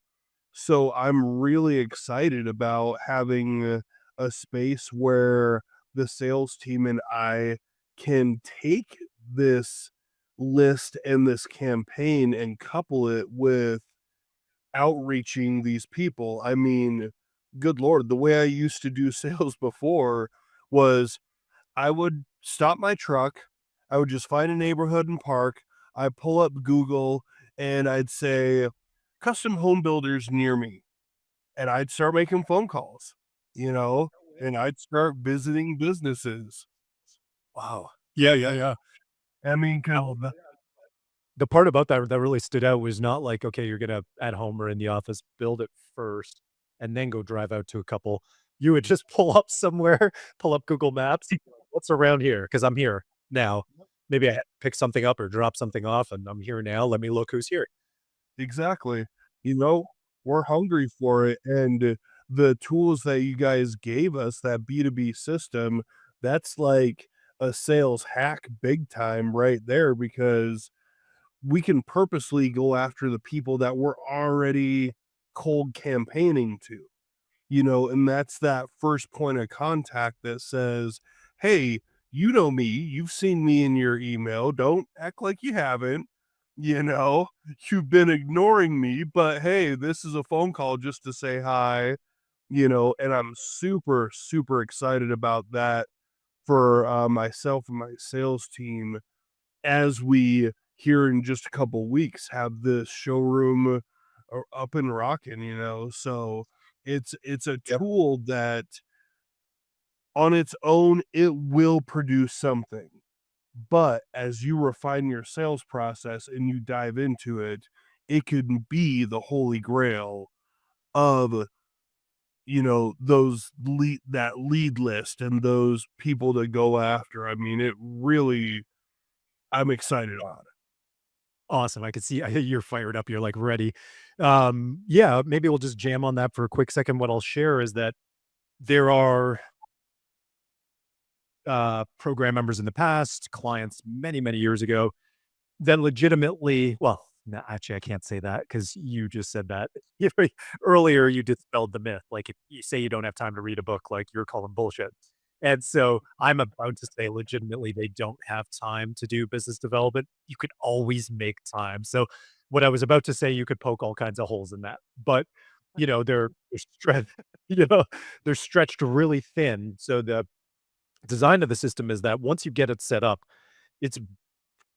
so I'm really excited about having a space where the sales team and I can take this list and this campaign and couple it with outreaching these people. I mean, good lord, the way I used to do sales before was I would stop my truck, I would just find a neighborhood and park, I pull up Google and I'd say custom home builders near me, and I'd start making phone calls, you know, and I'd start visiting businesses. Wow. Yeah, yeah, yeah. I mean, because Now, the part about that that really stood out was not like, okay, you're gonna at home or in the office build it first and then go drive out to a couple. You would just pull up somewhere, pull up Google Maps, "What's around here? Because 'Cause I'm here now. Maybe I had to pick something up or drop something off, and I'm here now. Let me look who's here." exactly, you know, we're hungry for it, and the tools that you guys gave us, that B2B system, that's like a sales hack big time right there because we can purposely go after the people that we're already cold campaigning to. And that's that first point of contact that says, "Hey, you know me, you've seen me in your email, don't act like you haven't, you know, you've been ignoring me, but hey, this is a phone call just to say hi." And I'm super, super excited about that for, myself and my sales team as we here in just a couple weeks have this showroom up and rocking, so it's a Yep. tool that on its own it will produce something, but as you refine your sales process and you dive into it, it can be the holy grail of, those lead list and those people to go after. I mean, it really, I'm excited on it. Awesome. I could see you're fired up. You're like ready. Yeah, maybe we'll just jam on that for a quick second. What I'll share is that there are program members in the past, clients many, many years ago that legitimately, well, no, actually, I can't say that because you just said that. You know, earlier, you dispelled the myth. Like, if you say you don't have time to read a book, like, you're calling bullshit. And so I'm about to say legitimately they don't have time to do business development. You could always make time. So what I was about to say, you could poke all kinds of holes in that. But, they're stretched, you know, they're stretched really thin. So the design of the system is that once you get it set up, it's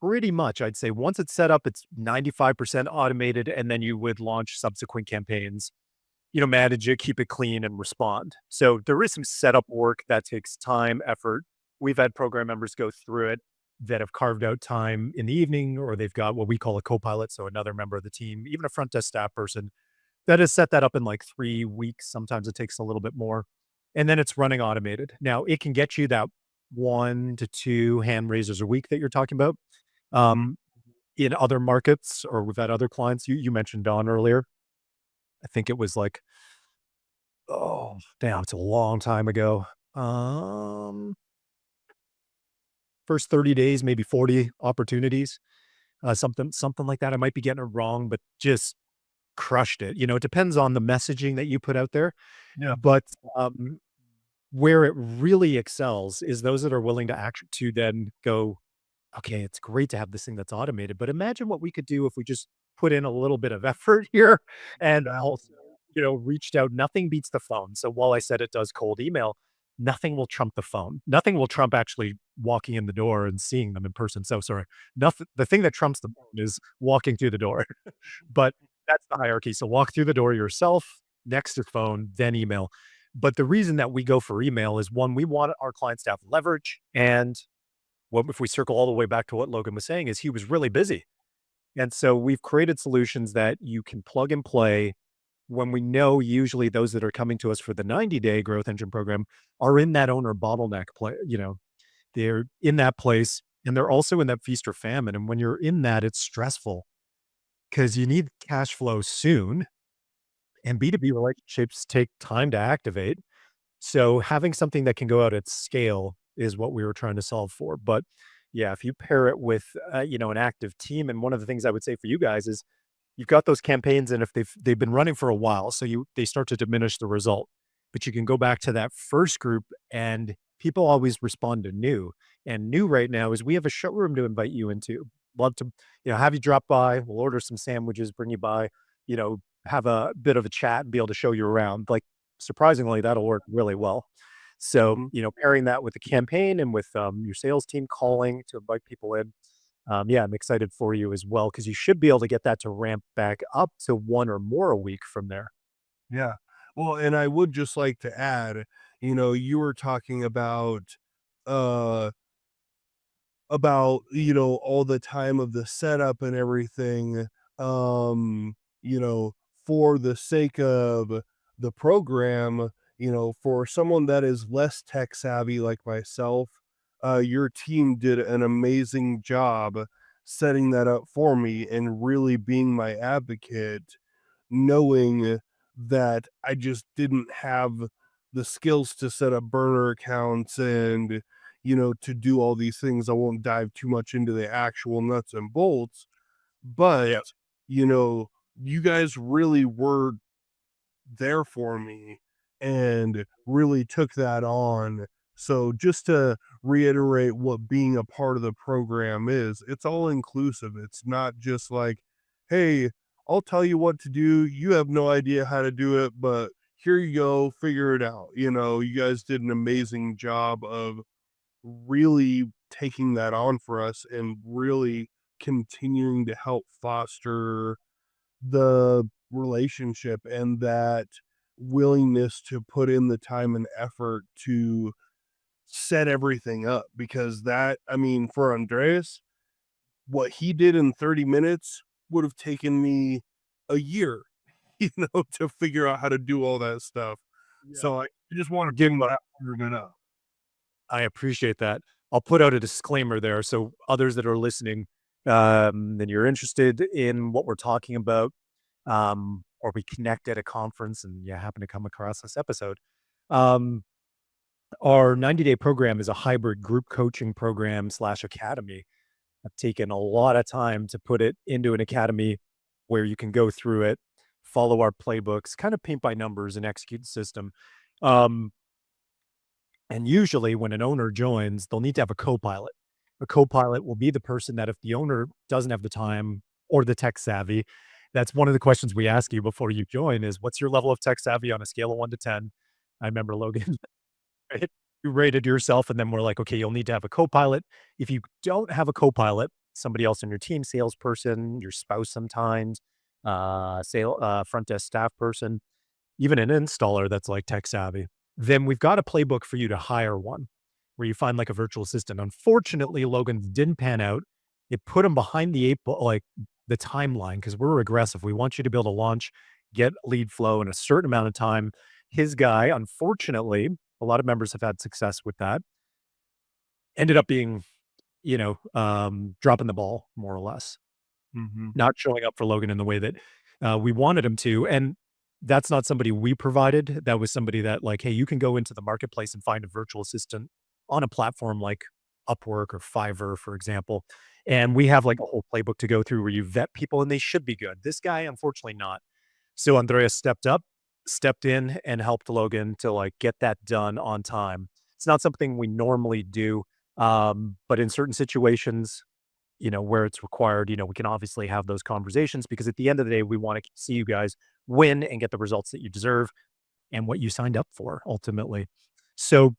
pretty much, I'd say once it's set up, it's 95% automated, and then you would launch subsequent campaigns, manage it, keep it clean, and respond. So there is some setup work that takes time, effort. We've had program members go through it that have carved out time in the evening, or they've got what we call a co-pilot, so another member of the team, even a front desk staff person that has set that up in like 3 weeks. Sometimes it takes a little bit more. And then it's running automated. Now it can get you that 1 to 2 hand raisers a week that you're talking about. Mhm. Um, in other markets, or we've had other clients, you mentioned Dawn earlier. I think it was like, oh, damn, it's a long time ago. Um, First 30 days, maybe 40 opportunities, something like that. I might be getting it wrong, but just crushed it. It depends on the messaging that you put out there, Yeah. but, where it really excels is those that are willing to then go, okay, it's great to have this thing that's automated, but imagine what we could do if we just put in a little bit of effort here and Exactly. also, reached out. Nothing beats the phone. So while I said it does cold email, nothing will trump the phone. Nothing will trump actually walking in the door and seeing them in person. So sorry. Nothing. The thing that trumps the phone is walking through the door, but that's the hierarchy. So walk through the door yourself, next to phone, then email. But the reason that we go for email is one, we want our clients to have leverage, and what if we circle all the way back to what Logan was saying is he was really busy. And so we've created solutions that you can plug and play when we know usually those that are coming to us for the 90-day growth engine program are in that owner bottleneck play, they're in that place and they're also in that feast or famine. And when you're in that, it's stressful because you need cash flow soon. And B2B relationships take time to activate. So having something that can go out at scale is what we were trying to solve for. But yeah, if you pair it with, an active team, and one of the things I would say for you guys is you've got those campaigns, and if they've been running for a while, so they start to diminish the result. But you can go back to that first group, and people always respond to new. And new right now is we have a showroom to invite you into. Love to, have you drop by. We'll order some sandwiches, bring you by, have a bit of a chat and be able to show you around. Like surprisingly, that'll work really well. So, Mhm. pairing that with the campaign and with your sales team calling to invite people in, yeah, I'm excited for you as well because you should be able to get that to ramp back up to one or more a week from there. Yeah. Well, and I would just like to add, you were talking uh all the time of the setup and everything, um, for the sake of the program, for someone that is less tech savvy like myself, your team did an amazing job setting that up for me and really being my advocate, knowing that I just didn't have the skills to set up burner accounts and to do all these things. I won't dive too much into the actual nuts and bolts, but Yeah. you know, you guys really were there for me and really took that on. So just to reiterate what being a part of the program is, it's all inclusive. It's not just like, hey, I'll tell you what to do. You have no idea how to do it, but here you go, figure it out. You guys did an amazing job of really taking that on for us and really continuing to help foster the relationship and that willingness to put in the time and effort to set everything up, because that, I mean, for Andreas, what he did in 30 minutes would have taken me a year, to figure out how to do all that stuff. Yeah. So I just want to Give bring 'em a that argument up. I appreciate that. I'll put out a disclaimer there so others that are listening, and you're interested in what we're talking about, or we connect at a conference and you happen to come across this episode. Um, Our 90-day program is a hybrid group coaching program slash academy. I've taken a lot of time to put it into an academy where you can go through it, follow our playbooks, kind of paint by numbers and execute the system. Um, and usually when an owner joins, they'll need to have a co-pilot. A co-pilot will be the person that if the owner doesn't have the time or the tech savvy, that's one of the questions we ask you before you join is what's your level of tech savvy on a scale of 1 to 10? I remember Logan right? You rated yourself, and then we're like, "Okay, you'll need to have a co-pilot." If you don't have a co-pilot, somebody else on your team, salesperson, your spouse sometimes, front desk staff person, even an installer that's, like, tech savvy, then we've got a playbook for you to hire one, where you find, like, a virtual assistant. Unfortunately, Logan didn't pan out. It put him behind the 8 ball like, the timeline, because 'cause we're aggressive. We want you to be able to launch, get lead flow in a certain amount of time. His guy, unfortunately, a lot of members have had success with that, ended up being, dropping the ball more or less. Mhm. Not showing up for Logan in the way that, we wanted him to, and that's not somebody we provided, that was somebody that, like, "Hey, you can go into the marketplace and find a virtual assistant on a platform like Upwork or Fiverr," for example, and we have, like, a whole playbook to go through where you vet people and they should be good. This guy, unfortunately not. So Andreas stepped up, stepped in, and helped Logan to, like, get that done on time. It's not something we normally do, but in certain situations, where it's required, we can obviously have those conversations because at the end of the day, we want to see you guys win and get the results that you deserve and what you signed up for ultimately. So,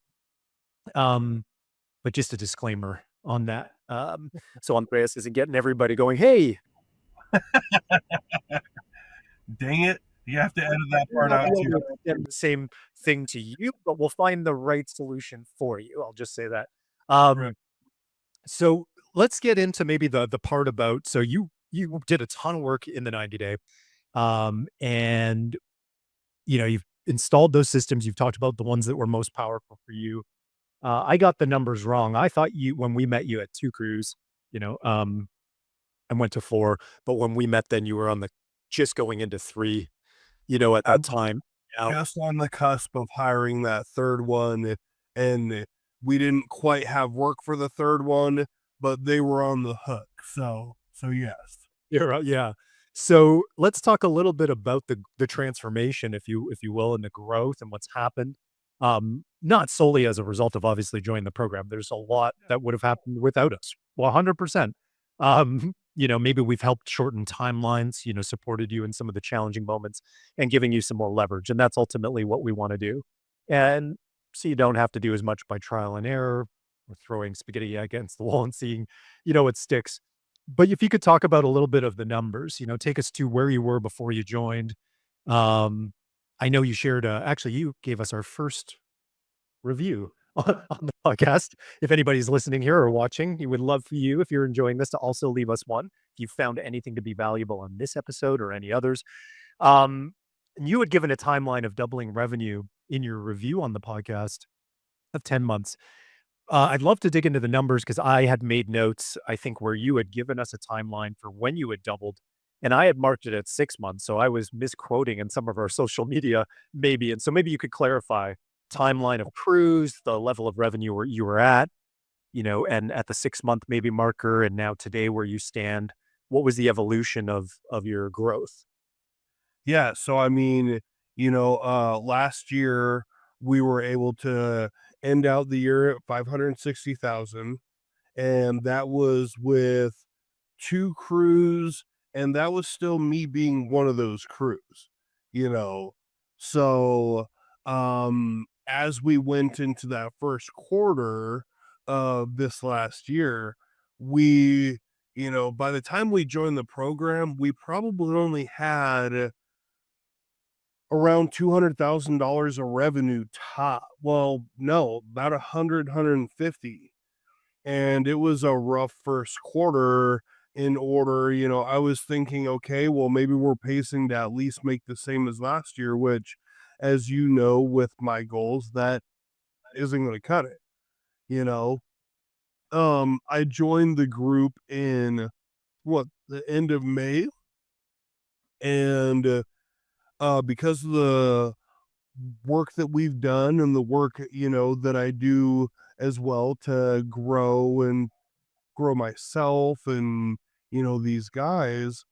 um, but just a disclaimer on that. So Andreas isn't getting everybody going, hey, Dang it. You have to edit that you're part not out the too. owner that's getting the same thing to you, but we'll find the right solution for you. I'll just say that. Right. Um, so let's get into maybe the part about so you did a ton of work in the 90 day. And you've installed those systems, you've talked about the ones that were most powerful for you. I got the numbers wrong. I thought you when we met you at 2 crews, you know, um, and went to 4, but when we met then you were on the just going into 3, at I that was time. Now just on the cusp of hiring that third one, and we didn't quite have work for the third one, but they were on the hook. So yes. yeah. So, let's talk a little bit about the transformation, if you will, and the growth and what's happened. Not solely as a result of obviously joining the program. There's a lot that would have happened without us. Well, 100%. Maybe we've helped shorten timelines, supported you in some of the challenging moments and giving you some more leverage, and that's ultimately what we wanna do. And so you don't have to do as much by trial and error or throwing spaghetti against the wall and seeing, what sticks. But if you could talk about a little bit of the numbers, take us to where you were before you joined. Um, I know you shared, actually, you gave us our first review on the podcast. If anybody's listening here or watching, we would love for you, if you're enjoying this, to also leave us one. If you found anything to be valuable on this episode or any others. And you had given a timeline of doubling revenue in your review on the podcast of 10 months. I'd love to dig into the numbers because I had made notes, I think, where you had given us a timeline for when you had doubled, and I had marked it at 6 months, so I was misquoting in some of our social media maybe, and so maybe you could clarify timeline of crews, the level of revenue where you were at, and at the 6-month maybe marker, and now today where you stand. What was the evolution of your growth? Yeah, so I mean, last year we were able to end out the year at 560,000, and that was with 2 crews, and that was still me being one of those crews, you know? So, as we went into that first quarter of this last year, we by the time we joined the program, we probably only had around $200,000 of revenue top. Well, no, about 150, and it was a rough first quarter. In order, I was thinking, okay, well, maybe we're pacing to at least make the same as last year, which, as you know, with my goals, that isn't going to cut it. You know, I joined the group in the end of May, and because of the work that we've done and the work, that I do as well to grow myself and, these guys,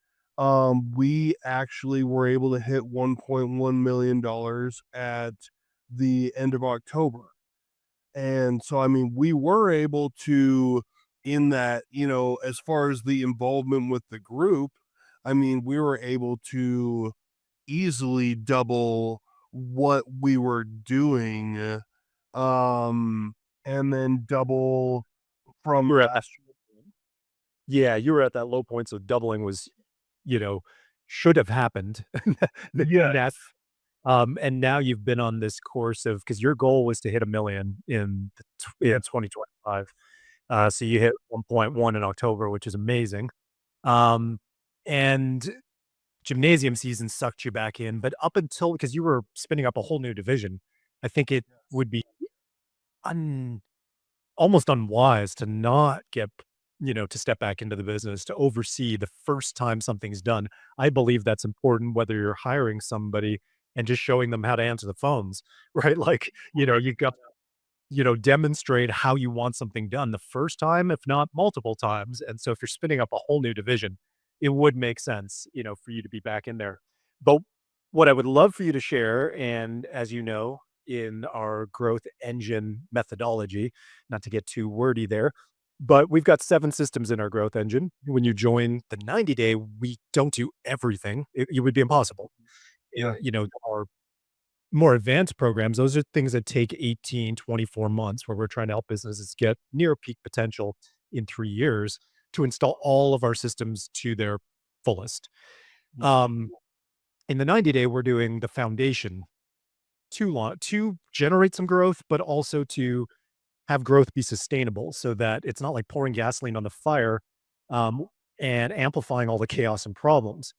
we actually were able to hit $1.1 million at the end of October. And so, I mean, we were able to, in that, as far as the involvement with the group, I mean, we were able to easily double what we were doing, um, and then double from You were at that last yeah, you were at that low point, so doubling was, you know, should have happened. year. And that Yes. and now you've been on this course of because your goal was to hit 1,000,000 in 2025. So you hit 1.1 in October, which is amazing. Um, and gymnasium season sucked you back in, but up until because you were spinning up a whole new division, I think it would be un almost unwise to not get to step back into the business, to oversee the first time something's done. I believe that's important whether you're hiring somebody and just showing them how to answer the phones, right? Like, you got demonstrate how you want something done the first time, if not multiple times. And so if you're spinning up a whole new division, it would make sense, for you to be back in there. But what I would love for you to share, and as you know, in our growth engine methodology, not to get too wordy there, but we've got 7 systems in our growth engine. When you join the 90 day, we don't do everything. It would be impossible. Yeah. Our more advanced programs, those are things that take 18, 24 months where we're trying to help businesses get near peak potential in 3 years to install all of our systems to their fullest. Um, in the 90 day, we're doing the foundation to generate some growth, but also to have growth be sustainable so that it's not like pouring gasoline on the fire, um, and amplifying all the chaos and problems.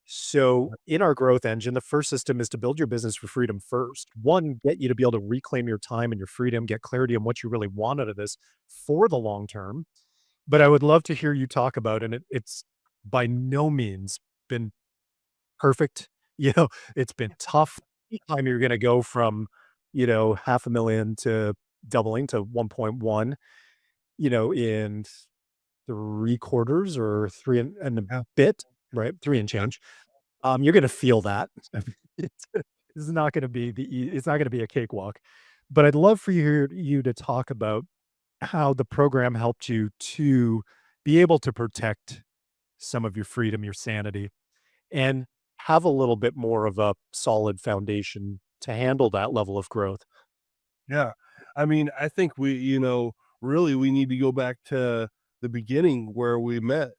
So, in our growth engine, the first system is to build your business for freedom first. One, get you to be able to reclaim your time and your freedom, get clarity on what you really want out of this for the long term. But I would love to hear you talk about, and it's by no means been perfect. It's been tough. Time you're going to go from, half a million to doubling to 1.1, in 3 quarters or three and a Yeah. bit, right? Three and change. You're gonna feel that. It's it's not gonna be it's not gonna be a cakewalk, but I'd love for you to talk about how the program helped you to be able to protect some of your freedom, your sanity, and have a little bit more of a solid foundation to handle that level of growth. Yeah. I mean, I think really we need to go back to the beginning where we met.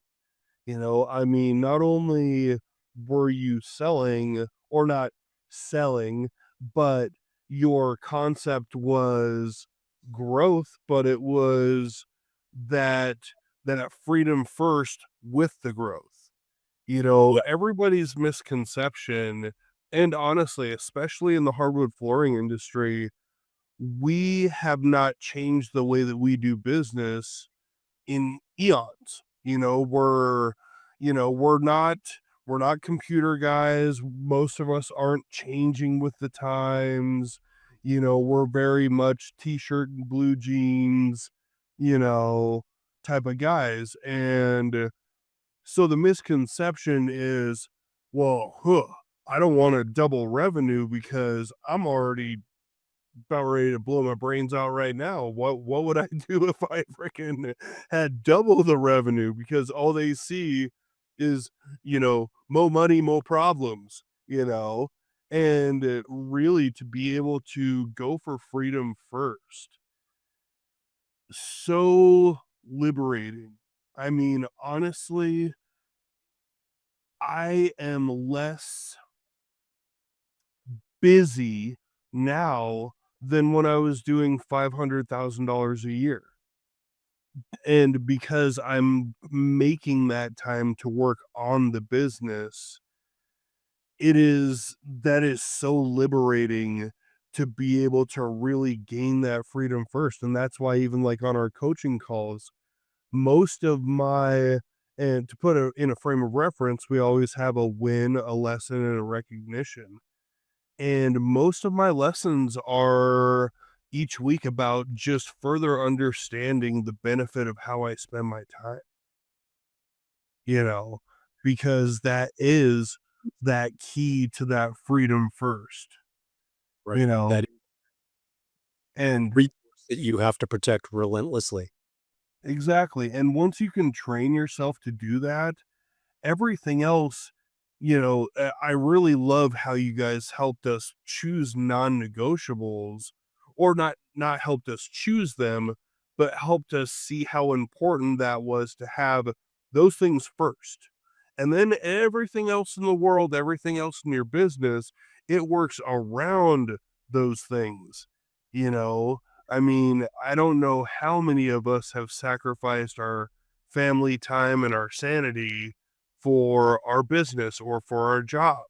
I mean, not only were you selling or not selling, but your concept was growth, but it was that freedom first with the growth. Everybody's misconception, and honestly, especially in the hardwood flooring industry, we have not changed the way that we do business in eons. We're not computer guys. Most of us aren't changing with the times. We're very much t-shirt and blue jeans, you know, type of guys. And so the misconception is, well, I don't want to double revenue because I'm already about ready to blow my brains out right now. What would I do if I freaking had double the revenue? Because all they see is, more money, more problems, and really to be able to go for freedom first. So liberating. I mean, honestly, I am less busy now than when I was doing $500,000 a year. And because I'm making that time to work on the business, that is so liberating to be able to really gain that freedom first. And that's why even like on our coaching calls, most of my and to put it in a frame of reference, we always have a win, a lesson, and a recognition. And most of my lessons are each week about just further understanding the benefit of how I spend my time, you know, because that is that key to that freedom first, Right. you know, That and resource that you have to protect relentlessly. exactly. And once you can train yourself to do that, everything else, I really love how you guys helped us choose non-negotiables, or not helped us choose them, but helped us see how important that was to have those things first. And then everything else in the world, everything else in your business, it works around those things. You know, I mean, I don't know how many of us have sacrificed our family time and our sanity for our business or for our job.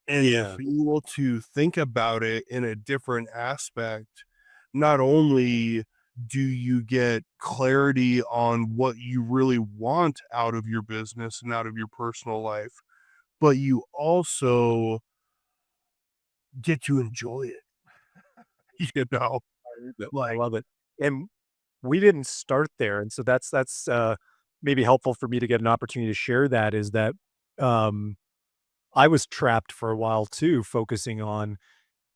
And to Yeah. be able to think about it in a different aspect, not only do you get clarity on what you really want out of your business and out of your personal life, but you also get to enjoy it. You know, I like, love it. And we didn't start there, and so that's maybe helpful for me to get an opportunity to share that is that, um, I was trapped for a while too, focusing on,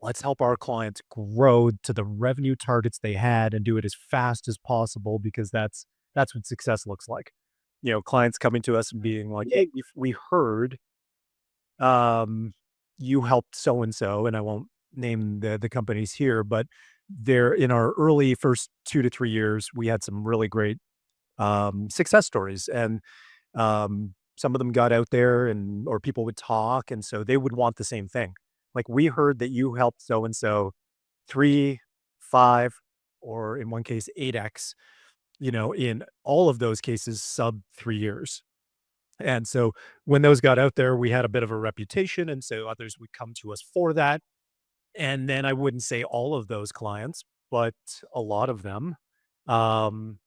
"Let's help our clients grow to the revenue targets they had and do it as fast as possible," because that's what success looks like. You know, clients coming to us and being like, "Hey, we heard, um, you helped so and so," and I won't name the companies here, but there in our early first 2 to 3 years, we had some really great, success stories, and, some of them got out there and or people would talk, and so they would want the same thing. Like, "We heard that you helped so and so 3, 5, or in one case, 8x," in all of those cases, sub 3 years. And so when those got out there, we had a bit of a reputation, and so others would come to us for that. And then I wouldn't say all of those clients, but a lot of them, um,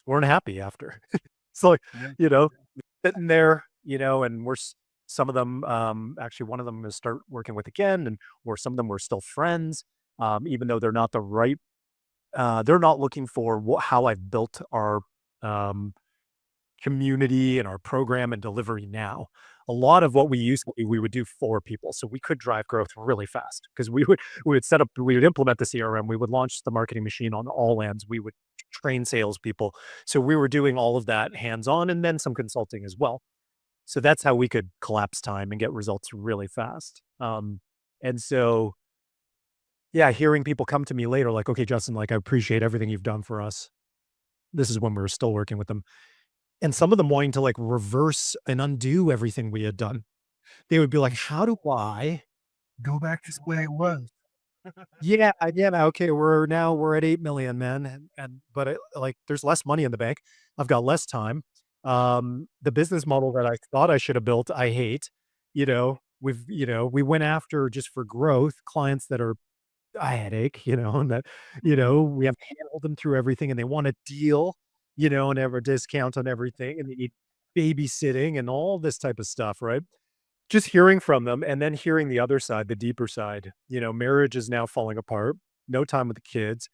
weren't happy after. So, yeah, you know, sitting there, and some of them, actually one of them is start working with again, and or some of them were still friends, even though they're not looking for how I've built our, um, community and our program and delivery now. A lot of what we used to do, we would do for people, so we could drive growth really fast because we would implement the CRM, we would launch the marketing machine on all ends, we would train salespeople. So we were doing all of that hands-on and then some consulting as well. So that's how we could collapse time and get results really fast. And so, yeah, hearing people come to me later like, "Okay, Justin, like, I appreciate everything you've done for us." This is when we were still working with them. And some of them wanting to, like, reverse and undo everything we had done. They would be like, "How do I?" go back to the way it was. Yeah, okay, we're at 8,000,000, man, and but like, there's less money in the bank. I've got less time. The business model that I thought I should have built, I hate. We went after just for growth, clients that are a headache, and that, we have to handle them through everything and they want a deal, and have a discount on everything and they need babysitting and all this type of stuff, right? Just hearing from them and then hearing the other side, the deeper side, marriage is now falling apart, no time with the kids.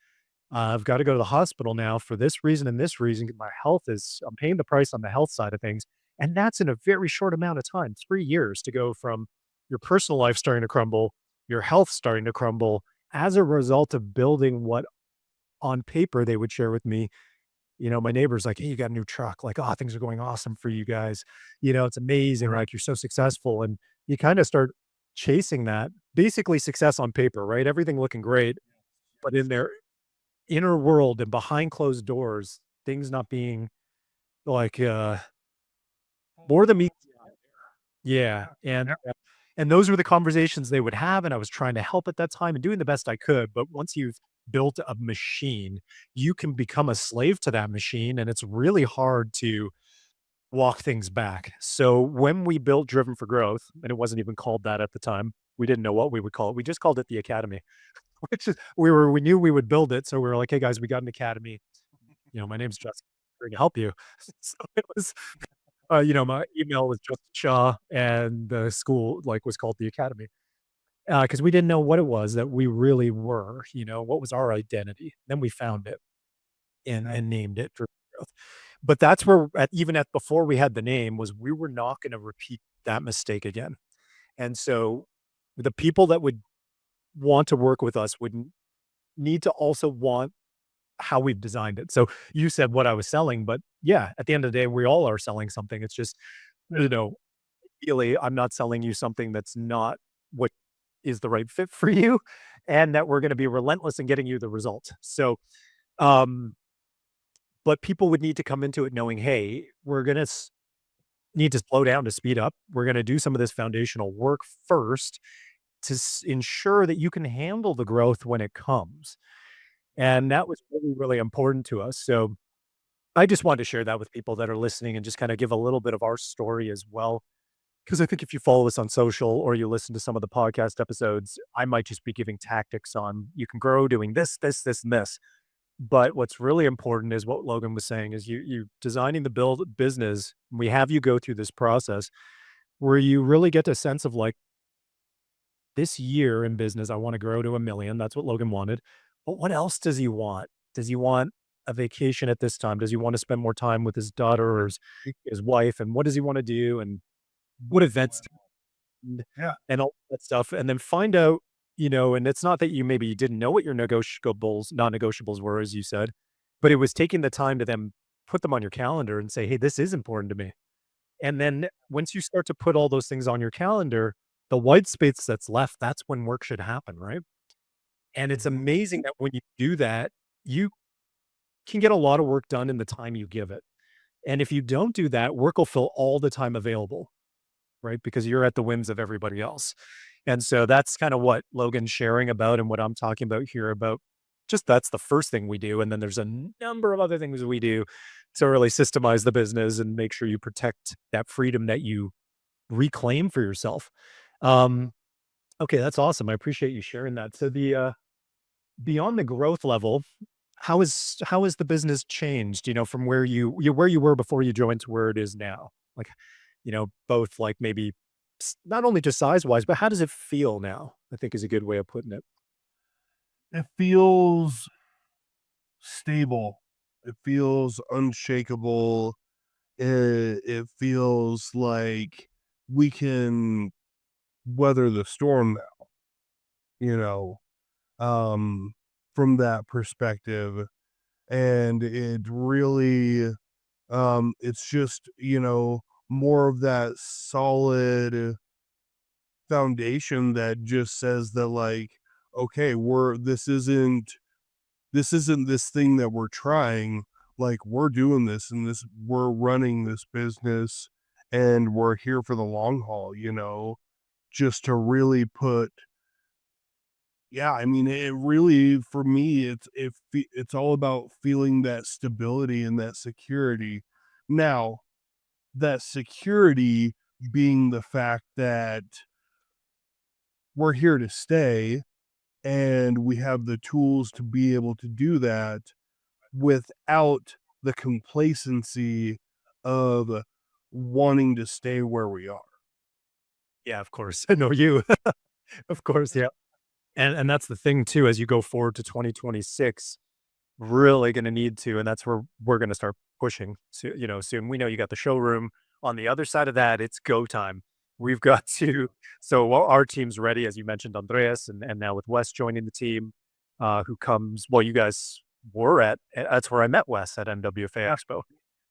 I've got to go to the hospital now for this reason and this reason. My health I'm paying the price on the health side of things. And that's in a very short amount of time, 3 years to go from your personal life starting to crumble, your health starting to crumble as a result of building what on paper they would share with me. My neighbor's like, "Hey, you got a new truck." Like, "Oh, things are going awesome for you guys. It's amazing. Like, you're so successful." And you kind of start chasing that basically success on paper, right? Everything looking great, but in their inner world and behind closed doors, things not being like, more than me. Yeah, and those were the conversations they would have, and I was trying to help at that time and doing the best I could, but once you've built a machine, you can become a slave to that machine, and it's really hard to walk things back. So, when we built Driven for Growth, and it wasn't even called that at the time, we didn't know what we would call it, we just called it the Academy, which is we knew we would build it, so we were like, "Hey, guys, we got an academy. My name's Justin, here to help you." So it was my email was Justin Shaw, and the school, like, was called the Academy. 'cause we didn't know what it was that we really were, what was our identity. Then we found it and Yeah. and named it Driven Growth. But that's where even at before we had the name was we were not gonna repeat that mistake again. And so the people that would want to work with us would need to also want how we've designed it. So you said what I was selling, but yeah, at the end of the day, we all are selling something. It's just, you know, really, I'm not selling you something that's not what is the right fit for you, and that we're going to be relentless in getting you the result. So, um, but people would need to come into it knowing, hey, we're going to need to slow down to speed up. We're going to do some of this foundational work first to ensure that you can handle the growth when it comes. And that was really, really important to us. So I just wanted to share that with people that are listening and just kind of give a little bit of our story as well. Because I think if you follow us on social or you listen to some of the podcast episodes, I might just be giving tactics on you can grow doing this, this, this, and this. But what's really important is what Logan was saying is you designing the build business. We have you go through this process where you really get a sense of like this year in business, I want to grow to 1 million. That's what Logan wanted. But what else does he want? Does he want a vacation at this time? Does he want to spend more time with his daughter or his wife? And what does he want to do? And what events and Yeah. and all that stuff, and then find out, and it's not that you maybe didn't know what your non-negotiables were, as you said, but it was taking the time to then put them on your calendar and say, "Hey, this is important to me." And then once you start to put all those things on your calendar, the white space that's left, that's when work should happen, right? And it's Mhm. amazing that when you do that, you can get a lot of work done in the time you give it. And if you don't do that, work will fill all the time available, right? Because you're at the whims of everybody else. And so that's kind of what Logan's sharing about and what I'm talking about here about just that's the first thing we do. And then there's a number of other things we do to really systemize the business and make sure you protect that freedom that you reclaim for yourself. Um, okay, that's awesome. I appreciate you sharing that. So beyond the growth level, how is the business changed, from where you were before you joined to where it is now? Like, both like maybe not only just size wise, but how does it feel now? I think is a good way of putting it. It feels stable. It feels unshakable. It feels like we can weather the storm now, you know, um, from that perspective. And it really, it's just, more of that solid foundation that just says that, like, okay, this isn't this thing that we're trying, like, we're doing this and this we're running this business and we're here for the long haul, just to really put yeah, I mean, it really for me, it's all about feeling that stability and that security. Now, that security being the fact that we're here to stay and we have the tools to be able to do that without the complacency of wanting to stay where we are. Yeah, of course. I know you. Of course, yeah. And that's the thing too, as you go forward to 2026, really gonna need to, and that's where we're gonna start pushing, soon. We know you got the showroom. On the other side of that, it's go time. We've got to so our team's ready, as you mentioned, Andreas, and now with Wes joining the team, who comes well, you guys were that's where I met Wes at NWFA Yeah. Expo.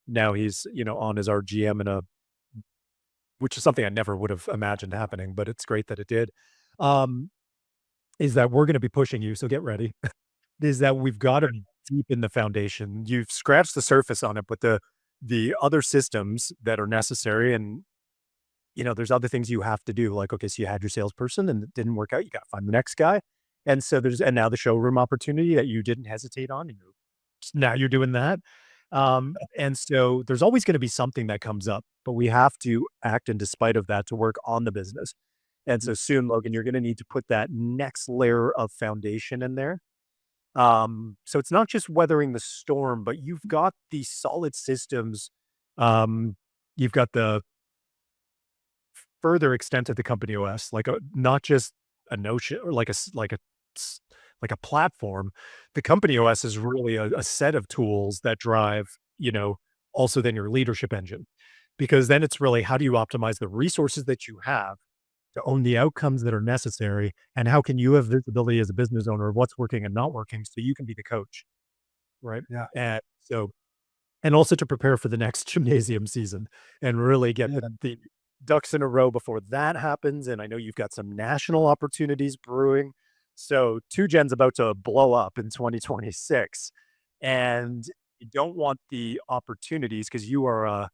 Now he's, on as our GM which is something I never would have imagined happening, but it's great that it did. Um, is that we're gonna be pushing you, so get ready. Is that we've gotta deepen the foundation. You've scratched the surface on it, but the other systems that are necessary and, there's other things you have to do, like, okay, so you had your salesperson and it didn't work out, you gotta find the next guy. And so and now the showroom opportunity that you didn't hesitate on, and now you're doing that. And so there's always gonna be something that comes up, but we have to act in despite of that to work on the business. And so soon, Logan, you're gonna need to put that next layer of foundation in there. So it's not just weathering the storm, but you've got these solid systems. You've got the further extent of the company OS, like not just a notion or s- like a platform, the company OS is really a set of tools that drive, also then your leadership engine. Because then it's really how do you optimize the resources that you have to own the outcomes that are necessary, and how can you have visibility as a business owner of what's working and not working so you can be the coach, right? Yeah. And so and also to prepare for the next gymnasium season and really get Yeah. the ducks in a row before that happens, and I know you've got some national opportunities brewing. So 2Gen's about to blow up in 2026, and you don't want the opportunities because you're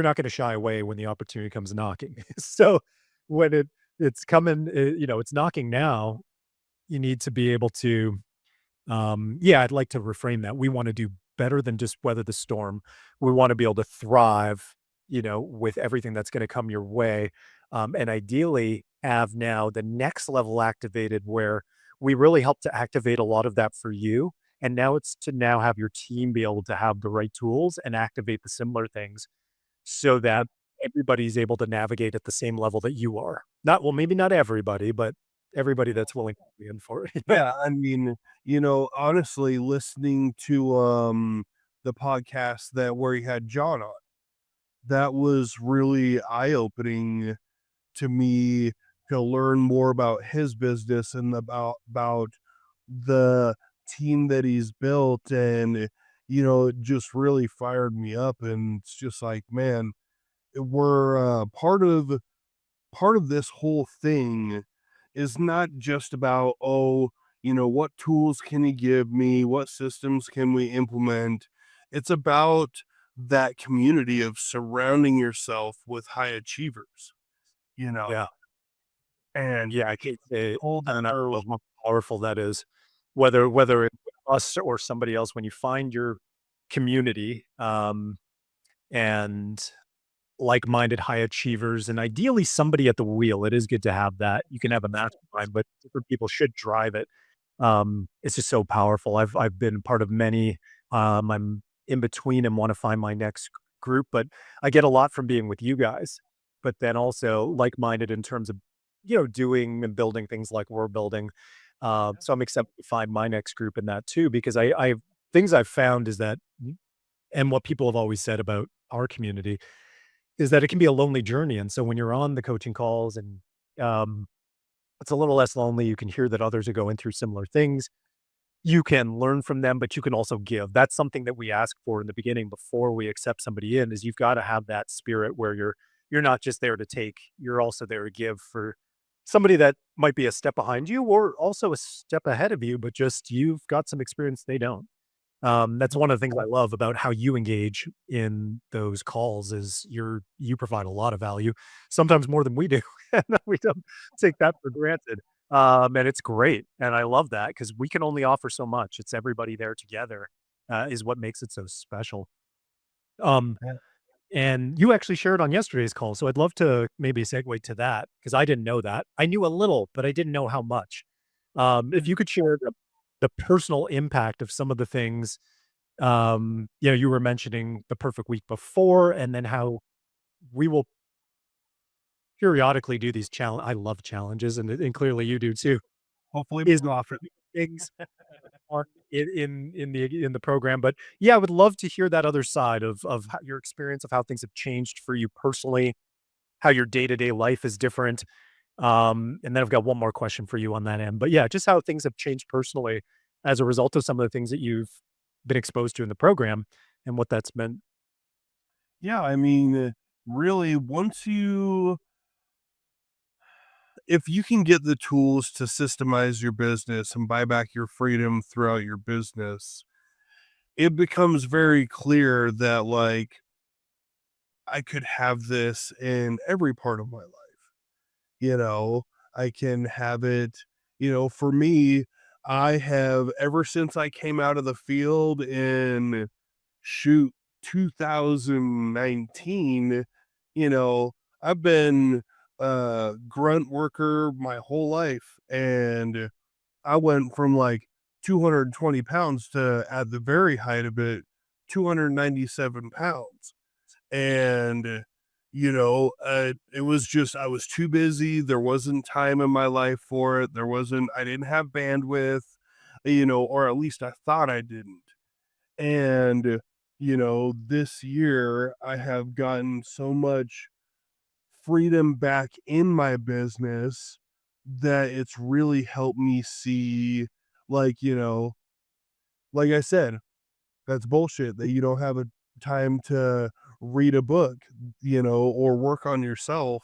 not gonna shy away when the opportunity comes knocking. So when it's coming, it's knocking now, you need to be able to yeah, I'd like to reframe that. We wanna do better than just weather the storm. We wanna be able to thrive, with everything that's gonna come your way, and ideally have now the next level activated where we really help to activate a lot of that for you, and now it's to now have your team be able to have the right tools and activate the similar things so that everybody's able to navigate at the same level that you are. Not well, maybe not everybody, but everybody that's willing to be in for it. Yeah, I mean, honestly, listening to the podcast that where he had John on, that was really eye-opening to me to learn more about his business and about the team that he's built, and it just really fired me up, and it's just like, man, we're part of this whole thing is not just about, oh, what tools can he give me? What systems can we implement? It's about that community of surrounding yourself with high achievers, you know, Yeah. and Yeah, I can't say hold I don't know those. how powerful that is. Whether it's us or somebody else, when you find your community, and like-minded high achievers, and ideally somebody at the wheel. It is good to have that. You can have a mastermind, but different people should drive it. It's just so powerful. I've been part of many. I'm in between and want to find my next group, but I get a lot from being with you guys. But then also like-minded in terms of doing and building things like we're building. So I'm excited to find my next group in that too, because I things I've found is that, and what people have always said about our community is that it can be a lonely journey, and so when you're on the coaching calls and, um, it's a little less lonely, you can hear that others are going through similar things. You can learn from them, but you can also give. That's something that we ask for in the beginning before we accept somebody in, is you've gotta have that spirit where you're not just there to take, you're also there to give for somebody that might be a step behind you or also a step ahead of you, but just you've got some experience they don't. That's one of the things I love about how you engage in those calls is you provide a lot of value, sometimes more than we do, and we don't take that for granted. And it's great, and I love that because we can only offer so much. It's everybody there together, is what makes it so special. Um, and you actually shared on yesterday's call, so I'd love to maybe segue to that because I didn't know that. I knew a little, but I didn't know how much. If you could share the personal impact of some of the things you were mentioning the perfect week before and then how we will periodically do these challenge I love challenges and clearly you do too, Hopefully is more often. things are in the program. But yeah, I would love to hear that other side of how your experience of how things have changed for you personally, how your day-to-day life is different. And then I've got one more question for you on that end. But yeah, just how things have changed personally as a result of some of the things that you've been exposed to in the program and what that's meant. Yeah, I mean, really, if you can get the tools to systemize your business and buy back your freedom throughout your business, it becomes very clear that, like, I could have this in every part of my life. You know, I can have it, for me, I have ever since I came out of the field in shoot 2019, you know, I've been a grunt worker my whole life, and I went from like 220 pounds to at the very height of it 297 pounds. And It was just I was too busy. There wasn't time in my life for it. I didn't have bandwidth, or at least I thought I didn't. And, this year I have gotten so much freedom back in my business that it's really helped me see, like, like I said, that's bullshit that you don't have a time to read a book, or work on yourself.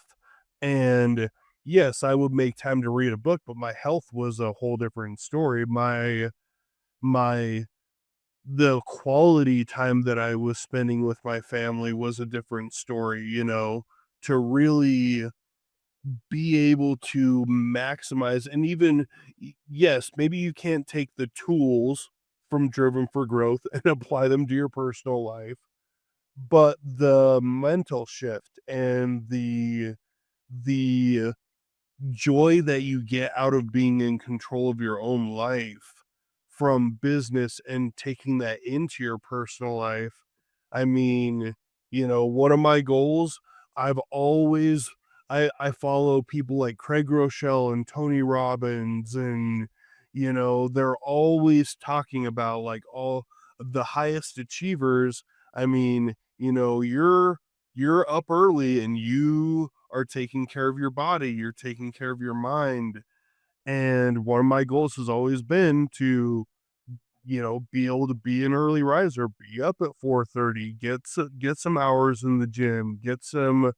And yes, I would make time to read a book, but my health was a whole different story. My the quality time that I was spending with my family was a different story, to really be able to maximize. And even yes, maybe you can't take the tools from Driven for Growth and apply them to your personal life, but the mental shift and the joy that you get out of being in control of your own life from business and taking that into your personal life. I mean, one of my goals, I've always I follow people like Craig Rochelle and Tony Robbins, and they're always talking about like all the highest achievers. I mean, you're up early and you are taking care of your body, you're taking care of your mind. And one of my goals has always been to, be able to be an early riser, be up at 4:30, get some hours in the gym, get some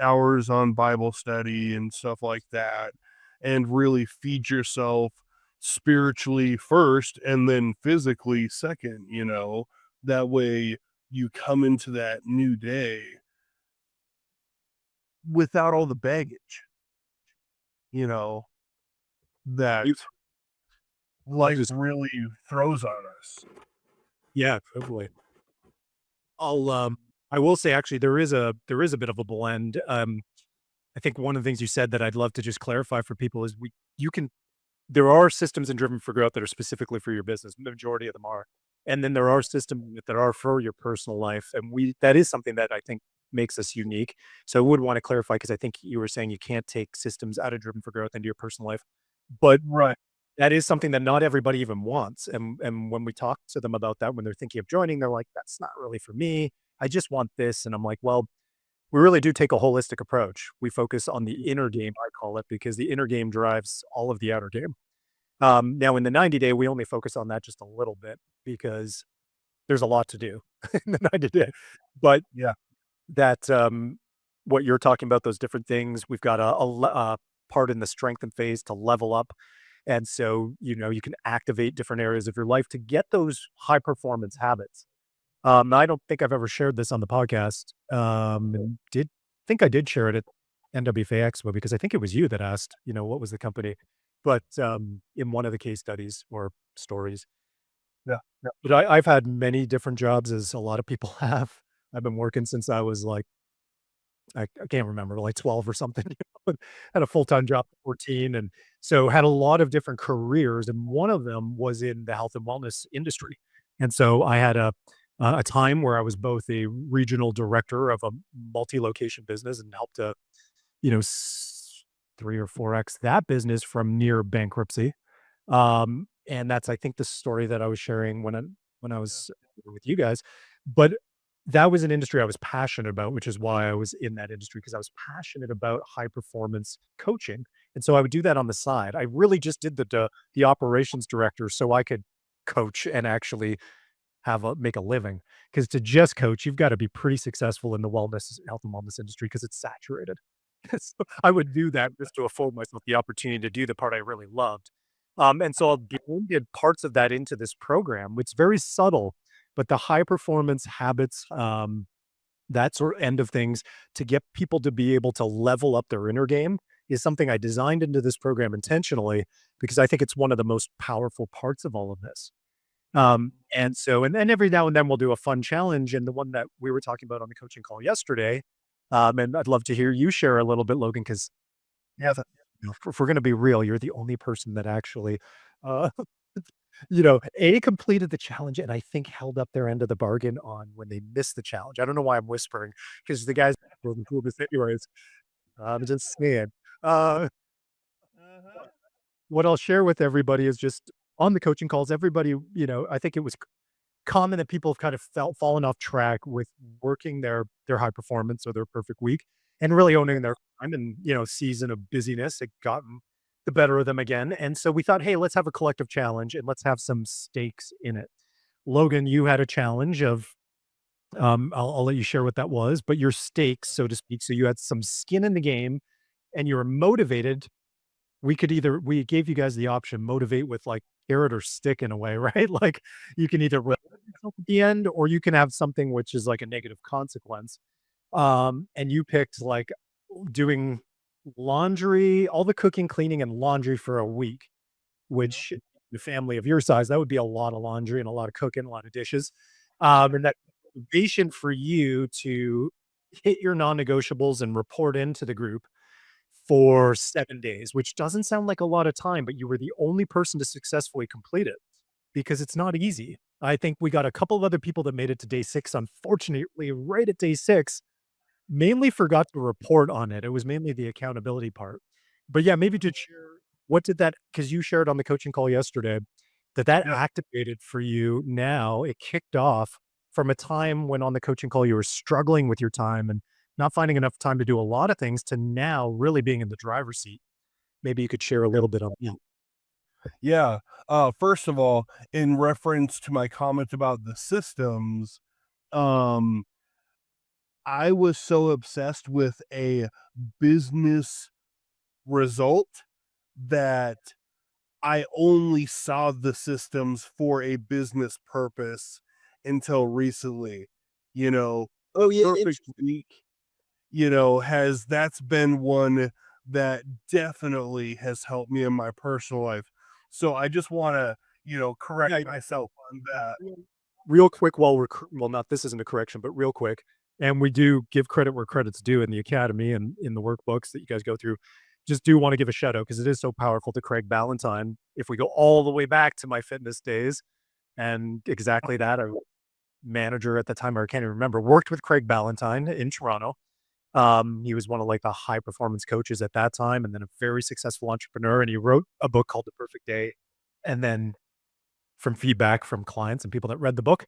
hours on Bible study and stuff like that, and really feed yourself spiritually first and then physically second, that way you come into that new day without all the baggage, you know, that You I'll life just really throws on us. Yeah, totally. I'll, I will say actually there is a bit of a blend. I think one of the things you said that I'd love to just clarify for people is you can there are systems in Driven for Growth that are specifically for your business. The majority of them are. And then there are systems that are for your personal life. And that is something that I think makes us unique. So I would want to clarify because I think you were saying you can't take systems out of Driven for Growth into your personal life. But Right. that is something that not everybody even wants. And when we talk to them about that, when they're thinking of joining, they're like, that's not really for me. I just want this. And I'm like, well, we really do take a holistic approach. We focus on the inner game, I call it, because the inner game drives all of the outer game. Now in the 90 day, we only focus on that just a little bit because there's a lot to do in the 90 day. But Yeah. that, what you're talking about, those different things, we've got a part in the strengthen phase to level up. And so, you can activate different areas of your life to get those high performance habits. I don't think I've ever shared this on the podcast. And did think I did share it at NWFA Expo because I think it was you that asked, what was the company? But in one of the case studies or stories, Yeah. Yeah. but I've had many different jobs, as a lot of people have. I've been working since I was like I can't remember, like 12 or something. Had a full time job at 14, and so had a lot of different careers, and one of them was in the health and wellness industry. And so I had a time where I was both a regional director of a multi-location business and helped to, you know, 3 or 4x that business from near bankruptcy. And that's, I think, the story that I was sharing when I Yeah. was with you guys. But that was an industry I was passionate about, which is why I was in that industry because I was passionate about high performance coaching. And so I would do that on the side. I really just did the operations director so I could coach and actually make a living. Because to just coach, you've got to be pretty successful in the health and wellness industry because it's saturated. So I would do that just to afford myself the opportunity to do the part I really loved. And so I blended parts of that into this program. It's very subtle, but the high performance habits, that sort of end of things to get people to be able to level up their inner game is something I designed into this program intentionally because I think it's one of the most powerful parts of all of this. And so, and then every now and then we'll do a fun challenge. And the one that we were talking about on the coaching call yesterday, and I'd love to hear you share a little bit, Logan, because Yeah. if we're going to be real, you're the only person that actually uh, A completed the challenge and I think held up their end of the bargain on when they missed the challenge. I don't know why I'm whispering because the guys were the coolest anyways. I'm just saying. Uh, Uh-huh. what I'll share with everybody is just on the coaching calls, everybody, I think it was common that people have kind of fallen off track with working their high performance or their perfect week and really owning their time and season of busyness had gotten the better of them again. And so we thought, hey, let's have a collective challenge and let's have some stakes in it. Logan, you had a challenge of I'll let you share what that was, but your stakes, so to speak. So you had some skin in the game and you were motivated. We gave you guys the option, motivate with like carrot or stick in a way, right? Like you can either reward yourself at the end or you can have something which is like a negative consequence. And you picked like doing laundry, all the cooking, cleaning, and laundry for a week, Yep. which the family of your size, that would be a lot of laundry and a lot of cooking, a lot of dishes. And that motivation for you to hit your non-negotiables and report into the group for 7 days, which doesn't sound like a lot of time, but you were the only person to successfully complete it because it's not easy. I think we got a couple of other people that made it to day 6. Unfortunately, right at day 6, mainly forgot to report on it. It was mainly the accountability part. But yeah, maybe to share what did that because you shared on the coaching call yesterday that Yeah. activated for you now, it kicked off from a time when on the coaching call you were struggling with your time and not finding enough time to do a lot of things to now really being in the driver's seat. Maybe you could share a little bit on that. Yeah. First of all, in reference to my comment about the systems, um, I was so obsessed with a business result that I only saw the systems for a business purpose until recently. You know, Oh, yeah, Perfect Week, has that's been one that definitely has helped me in my personal life. So I just want to, correct yeah, myself on that. real quick while we're well, not this isn't a correction, but real quick, and we do give credit where credit's due in the academy and in the workbooks that you guys go through. Just do want to give a shout out because it is so powerful to Craig Ballantyne. If we go all the way back to my fitness days, and exactly that, our manager at the time, or I can't even remember, worked with Craig Ballantyne in Toronto. He was one of like the high performance coaches at that time, and then a very successful entrepreneur. And he wrote a book called The Perfect Day. And then from feedback from clients and people that read the book,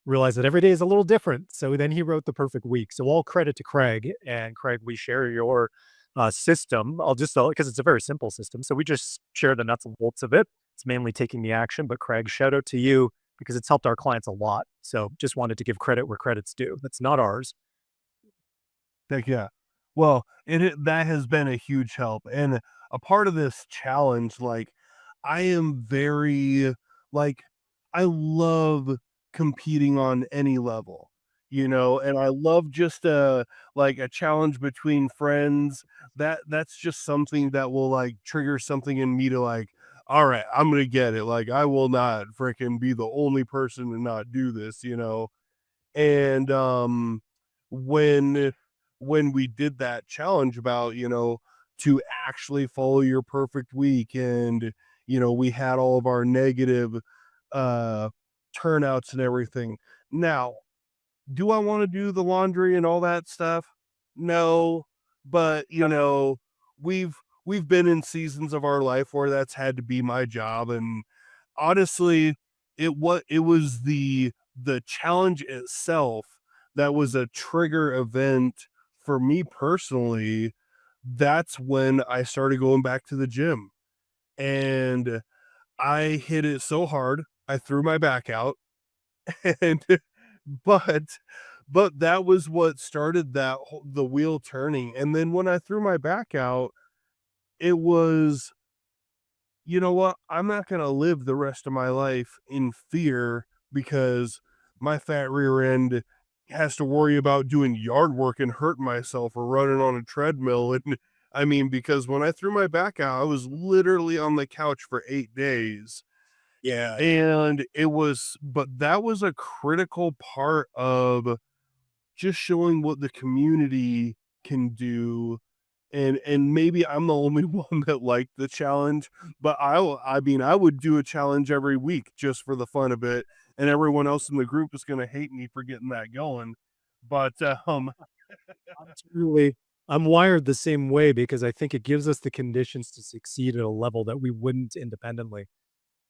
realized that every day is a little different. So then he wrote The Perfect Week. So all credit to Craig. And Craig, we share your system. I'll just, because it's a very simple system. So we just share the nuts and bolts of it. It's mainly taking the action. But Craig, shout out to you because it's helped our clients a lot. So just wanted to give credit where credit's due. That's not ours. Heck yeah. Well, that has been a huge help, and a part of this challenge, like, I am very like, I love competing on any level, and I love just like a challenge between friends. That's just something that will like trigger something in me to like, all right, I'm gonna get it. Like, I will not freaking be the only person to not do this. And when we did that challenge about, to actually follow your perfect week, and we had all of our negative uh turnouts and everything. Now, do I want to do the laundry and all that stuff? No, but we've been in seasons of our life where that's had to be my job, and honestly, it was the challenge itself that was a trigger event for me personally. That's when I started going back to the gym, and I hit it so hard I threw my back out. And but that was what started the wheel turning. And then when I threw my back out, it was, you know what? I'm not going to live the rest of my life in fear because my fat rear end has to worry about doing yard work and hurting myself or running on a treadmill. And I mean, because when I threw my back out, I was literally on the couch for 8 days. Yeah. And but that was a critical part of just showing what the community can do and maybe I'm the only one that liked the challenge, but I mean, I would do a challenge every week just for the fun of it, and everyone else in the group is gonna hate me for getting that going. But, Absolutely. I'm wired the same way because I think it gives us the conditions to succeed at a level that we wouldn't independently.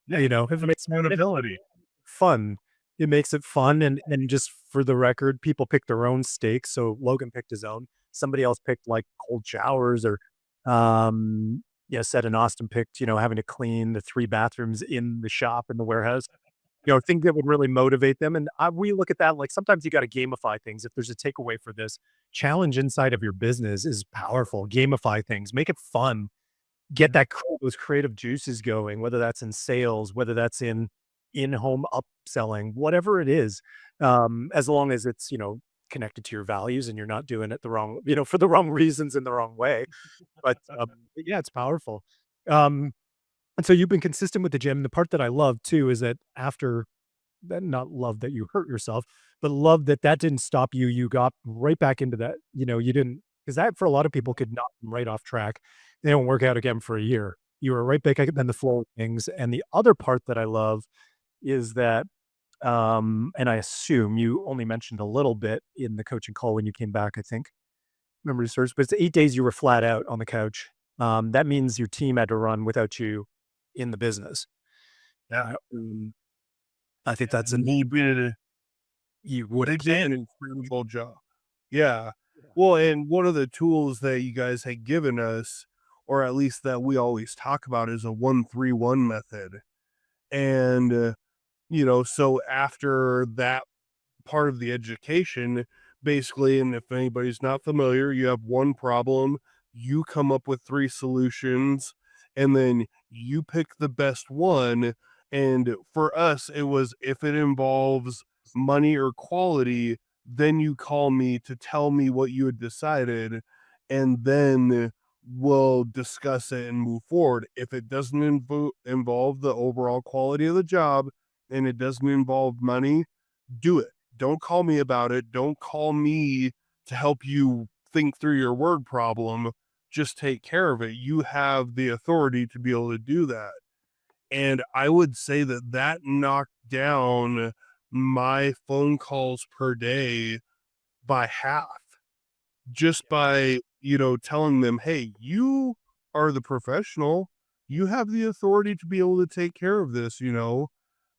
yeah, You know, if it makes accountability. fun. It makes it fun, and just for the record, people pick their own stakes, so Logan picked his own. Somebody else picked, like, cold showers or, yeah, Seth and Austin picked, having to clean the 3 bathrooms in the shop in the warehouse. Things that would really motivate them, and we look at that, like, sometimes you gotta gamify things. If there's a takeaway for this, challenge inside of your business is powerful. Gamify things, make it fun. Get that those creative juices going, whether that's in sales, whether that's in-home upselling, whatever it is, as long as it's, connected to your values and you're not doing it the wrong for the wrong reasons in the wrong way. But yeah, it's powerful. Um, and so you've been consistent with the gym. The part that I love too is that after that, not love that you hurt yourself, but love that that didn't stop you. You got right back into that. You didn't, because that for a lot of people could knock them right off track. They don't work out again for a year. You were right back in the flow of things. And the other part that I love is that, and I assume you only mentioned a little bit in the coaching call when you came back, I think, memory serves, but it's 8 days you were flat out on the couch. That means your team had to run without you in the business. Yeah, I think that's and an you would they have did can't. an incredible job. Yeah. Well, and one of the tools that you guys had given us, or at least that we always talk about, is a 1-3-1 method. And, so after that part of the education, basically, and if anybody's not familiar, you have one problem, you come up with 3 solutions, and then you pick the best one. And for us, it was if it involves money or quality, then you call me to tell me what you had decided, and then we'll discuss it and move forward. If it doesn't involve the overall quality of the job and it doesn't involve money, do it. Don't call me about it. Don't call me to help you think through your word problem. Just take care of it. You have the authority to be able to do that. And I would say that that knocked down my phone calls per day by half, just by, telling them, hey, you are the professional. You have the authority to be able to take care of this.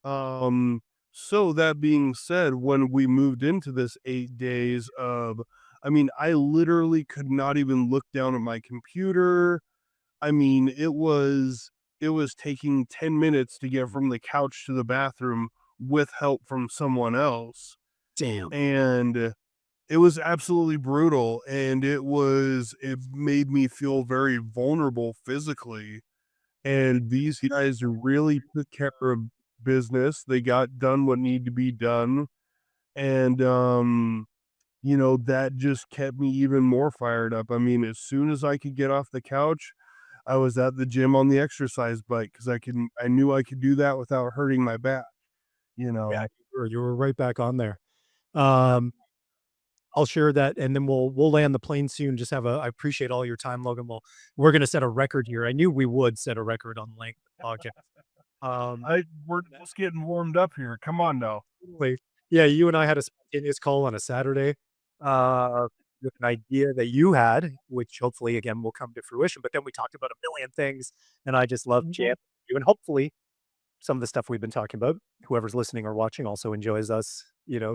um, so that being said, when we moved into this 8 days of, I mean, I literally could not even look down at my computer. I mean, it was taking 10 minutes to get from the couch to the bathroom with help from someone else. Damn. And it was absolutely brutal, and it made me feel very vulnerable physically. And these guys really took care of business. They got done what needed to be done. And, that just kept me even more fired up. I mean, as soon as I could get off the couch, I was at the gym on the exercise bike because I knew I could do that without hurting my back, you Yeah, know. you were right back on there. Um, I'll share that, and then we'll land the plane soon. Just have a I appreciate all your time, Logan. We're gonna set a record here. I knew we would set a record on length of podcast. Um, We're just getting warmed up here. Come on now. Totally. Yeah, you and I had a spontaneous call on a Saturday, uh, with an idea that you had, which hopefully again will come to fruition. But then we talked about a million things, and I just love chatting with you. And hopefully, some of the stuff we've been talking about, whoever's listening or watching also enjoys us. Yeah.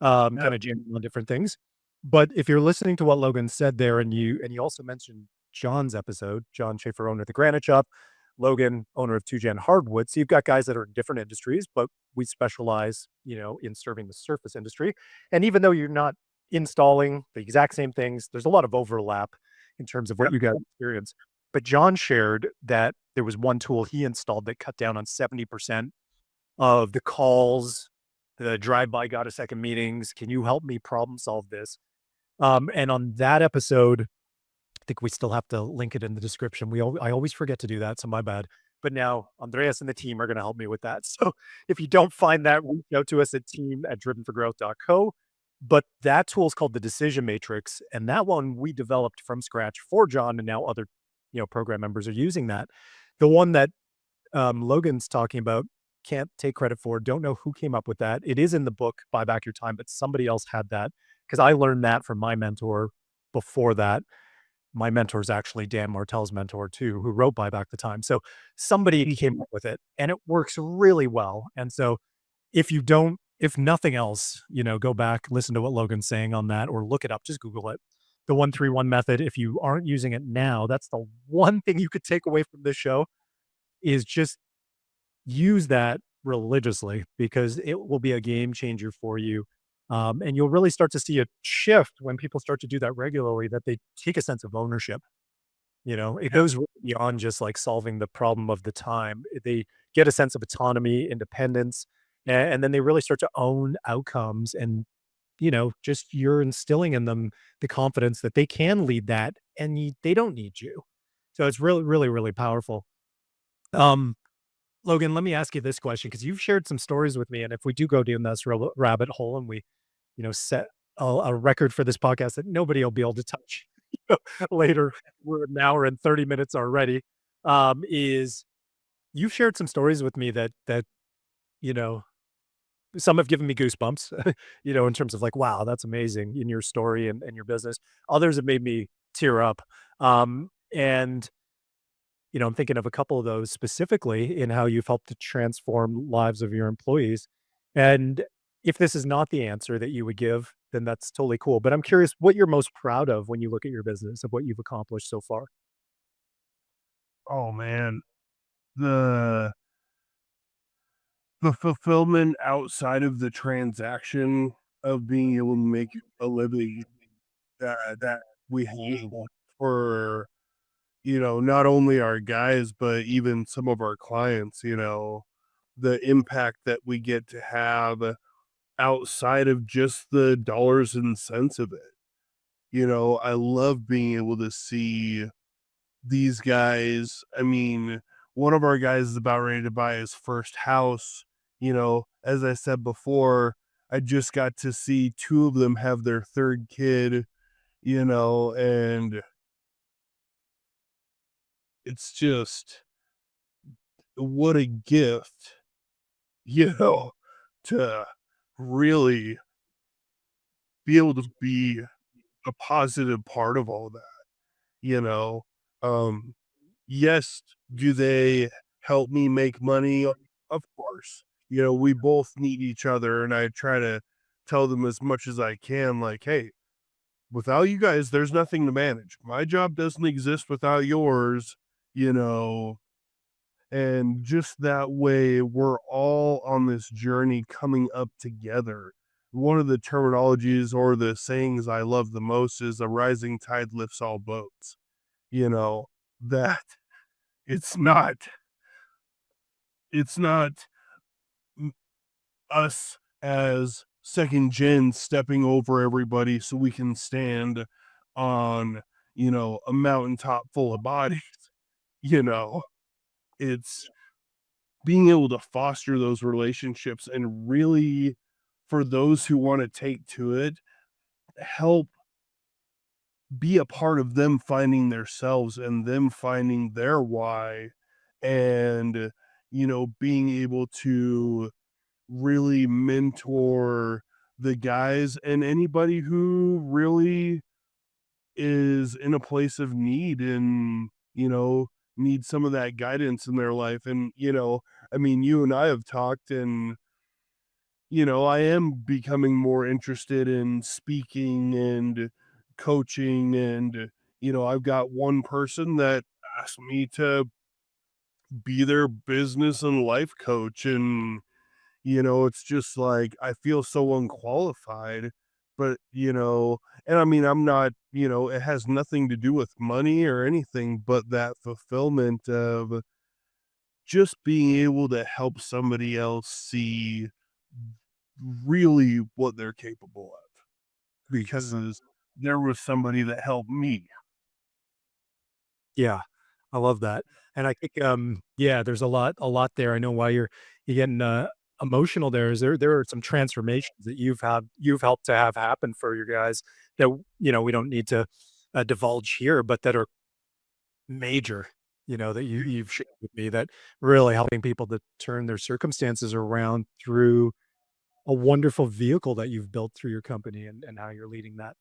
Kind of jamming on different things. But if you're listening to what Logan said there, and you also mentioned John's episode, John Schaefer, owner of the Granite Shop, Logan, owner of 2Gen Hardwood. So you've got guys that are in different industries, but we specialize, in serving the surface industry. And even though you're not installing the exact same things, there's a lot of overlap in terms of what Yep. you guys experience. But John shared that there was one tool he installed that cut down on 70% of the calls, the drive-by got a second meetings. Can you help me problem solve this? And on that episode, I think we still have to link it in the description. I always forget to do that, so my bad. But now Andreas and the team are going to help me with that. So if you don't find that, reach out to us at team@drivenforgrowth.co. But that tool is called the Decision Matrix, and that one we developed from scratch for John, and now other, program members are using that. The one that, Logan's talking about, can't take credit for, don't know who came up with that. It is in the book, Buy Back Your Time, but somebody else had that because I learned that from my mentor before that. My mentor is actually Dan Martell's mentor too, who wrote Buy Back the Time. So somebody came up with it and it works really well. And so if nothing else, go back, listen to what Logan's saying on that or look it up, just Google it. The 131 method, if you aren't using it now, that's the one thing you could take away from this show is just use that religiously because it will be a game changer for you. And you'll really start to see a shift when people start to do that regularly, that they take a sense of ownership. It Yeah. goes beyond just like solving the problem of the time. They get a sense of autonomy, independence, and then they really start to own outcomes. And, just you're instilling in them the confidence that they can lead that and they don't need you. So it's really, really, really powerful. Um, Logan, let me ask you this question because you've shared some stories with me. And if we do go down this rabbit hole and we, set a record for this podcast that nobody will be able to touch later, we're an hour and 30 minutes already, is you've shared some stories with me that, you know, some have given me goosebumps, in terms of like, wow, that's amazing in your story and your business. Others have made me tear up. And I'm thinking of a couple of those specifically in how you've helped to transform lives of your employees. And if this is not the answer that you would give, then that's totally cool. But I'm curious what you're most proud of when you look at your business of what you've accomplished so far. Oh man, the the fulfillment outside of the transaction of being able to make a living that we have for not only our guys but even some of our clients, the impact that we get to have outside of just the dollars and cents of it. I love being able to see these guys. I mean, one of our guys is about ready to buy his first house. As I said before, I just got to see two of them have their third kid, and it's just what a gift, you know, to really be able to be a positive part of all that, you know. Um, yes, do they help me make money? Of course. We both need each other, and I try to tell them as much as I can, like, hey, without you guys, there's nothing to manage. My job doesn't exist without yours, you know, and just that way, we're all on this journey coming up together. One of the terminologies or the sayings I love the most is a rising tide lifts all boats. That it's not, it's not us as second gen stepping over everybody so we can stand on, a mountaintop full of bodies, you know, it's being able to foster those relationships and really, for those who want to take to it, help be a part of them finding themselves and them finding their why, and being able to really mentor the guys and anybody who really is in a place of need and need some of that guidance in their life. And I mean, you and I have talked, and I am becoming more interested in speaking and coaching. And I've got one person that asked me to be their business and life coach. And it's just like I feel so unqualified, but and I mean, I'm not, it has nothing to do with money or anything, but that fulfillment of just being able to help somebody else see really what they're capable of, because there was somebody that helped me. Yeah, I love that. And I think, yeah, there's a lot there. I know why you're getting, emotional there. Is there are some transformations that you've helped to have happen for your guys that, we don't need to, divulge here, but that are major, that you've shared with me that really helping people to turn their circumstances around through a wonderful vehicle that you've built through your company and how you're leading that.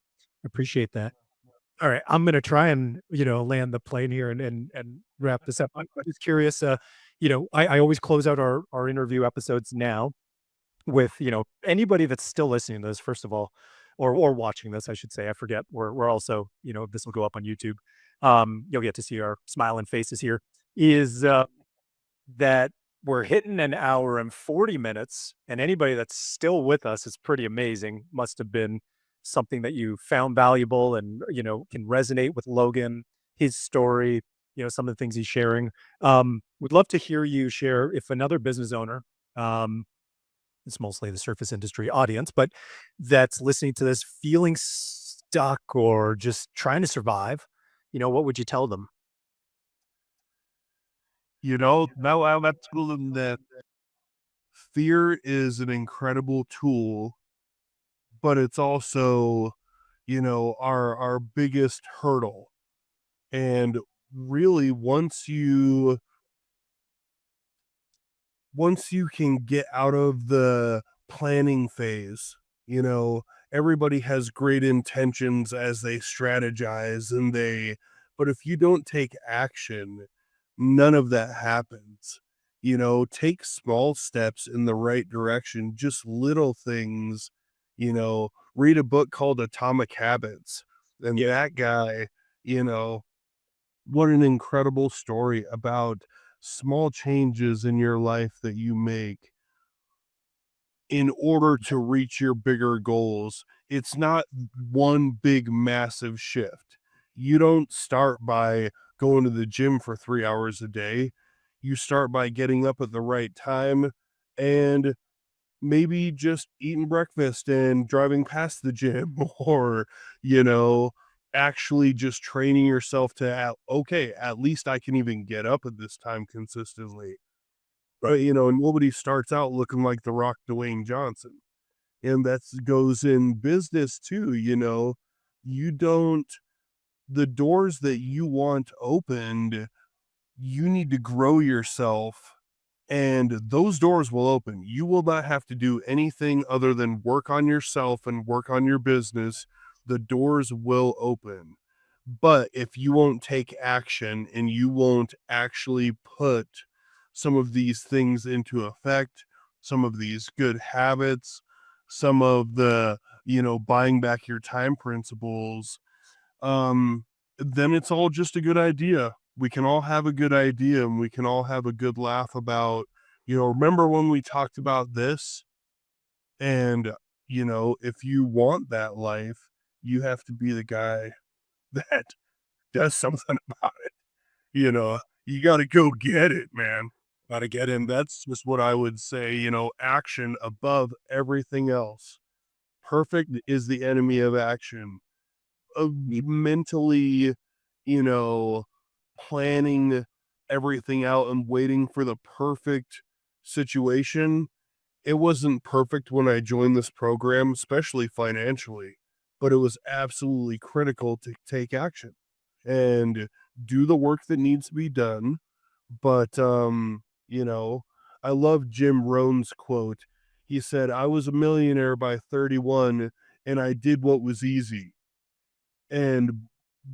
Appreciate that. All right, I'm gonna try and, land the plane here and wrap this up. I'm just curious, I always close out our interview episodes now with, anybody that's still listening to this, first of all, or watching this, I should say. I forget. We're also, this will go up on YouTube. You'll get to see our smiling faces here. Is that we're hitting an hour and 40 minutes, and anybody that's still with us is pretty amazing. Must have been something that you found valuable and, can resonate with Logan, his story, some of the things he's sharing. Would love to hear you share if another business owner, it's mostly the surface industry audience, but that's listening to this feeling stuck or just trying to survive, what would you tell them? Now that's cool that fear is an incredible tool, but it's also, our biggest hurdle. And really, once you can get out of the planning phase, you know, everybody has great intentions as they strategize but if you don't take action, none of that happens. Take small steps in the right direction, just little things, read a book called Atomic Habits. And Yeah. that guy, you know, what an incredible story about small changes in your life that you make in order to reach your bigger goals. It's not one big massive shift. You don't start by going to the gym for 3 hours a day. You start by getting up at the right time and maybe just eating breakfast and driving past the gym or, you know, actually just training yourself to, okay, at least I can even get up at this time consistently. But, nobody starts out looking like the Rock Dwayne Johnson. And that goes in business too, you don't, the doors that you want opened, you need to grow yourself and those doors will open. You will not have to do anything other than work on yourself and work on your business. The doors will open. But if you won't take action and you won't actually put some of these things into effect, some of these good habits, some of the, buying back your time principles, um, then it's all just a good idea. We can all have a good idea and we can all have a good laugh about, remember when we talked about this? And, if you want that life, you have to be the guy that does something about it. You got to go get it, man. Got to get in. That's just what I would say, action above everything else. Perfect is the enemy of action. Mentally, you know, planning everything out and waiting for the perfect situation. It wasn't perfect when I joined this program, especially financially, but it was absolutely critical to take action and do the work that needs to be done. But, I love Jim Rohn's quote. He said, I was a millionaire by 31 and I did what was easy. And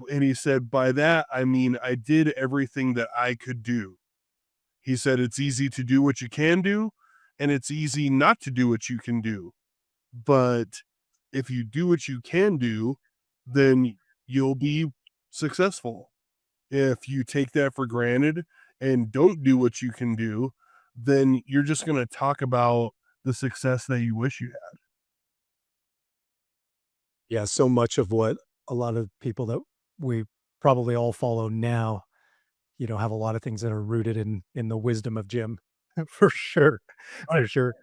he said, by that, I mean, I did everything that I could do. He said, it's easy to do what you can do, and it's easy not to do what you can do. But if you do what you can do, then you'll be successful. If you take that for granted and don't do what you can do, then you're just going to talk about the success that you wish you had. Yeah, so much of what a lot of people that we probably all follow now, have a lot of things that are rooted in the wisdom of Jim, for sure, for sure.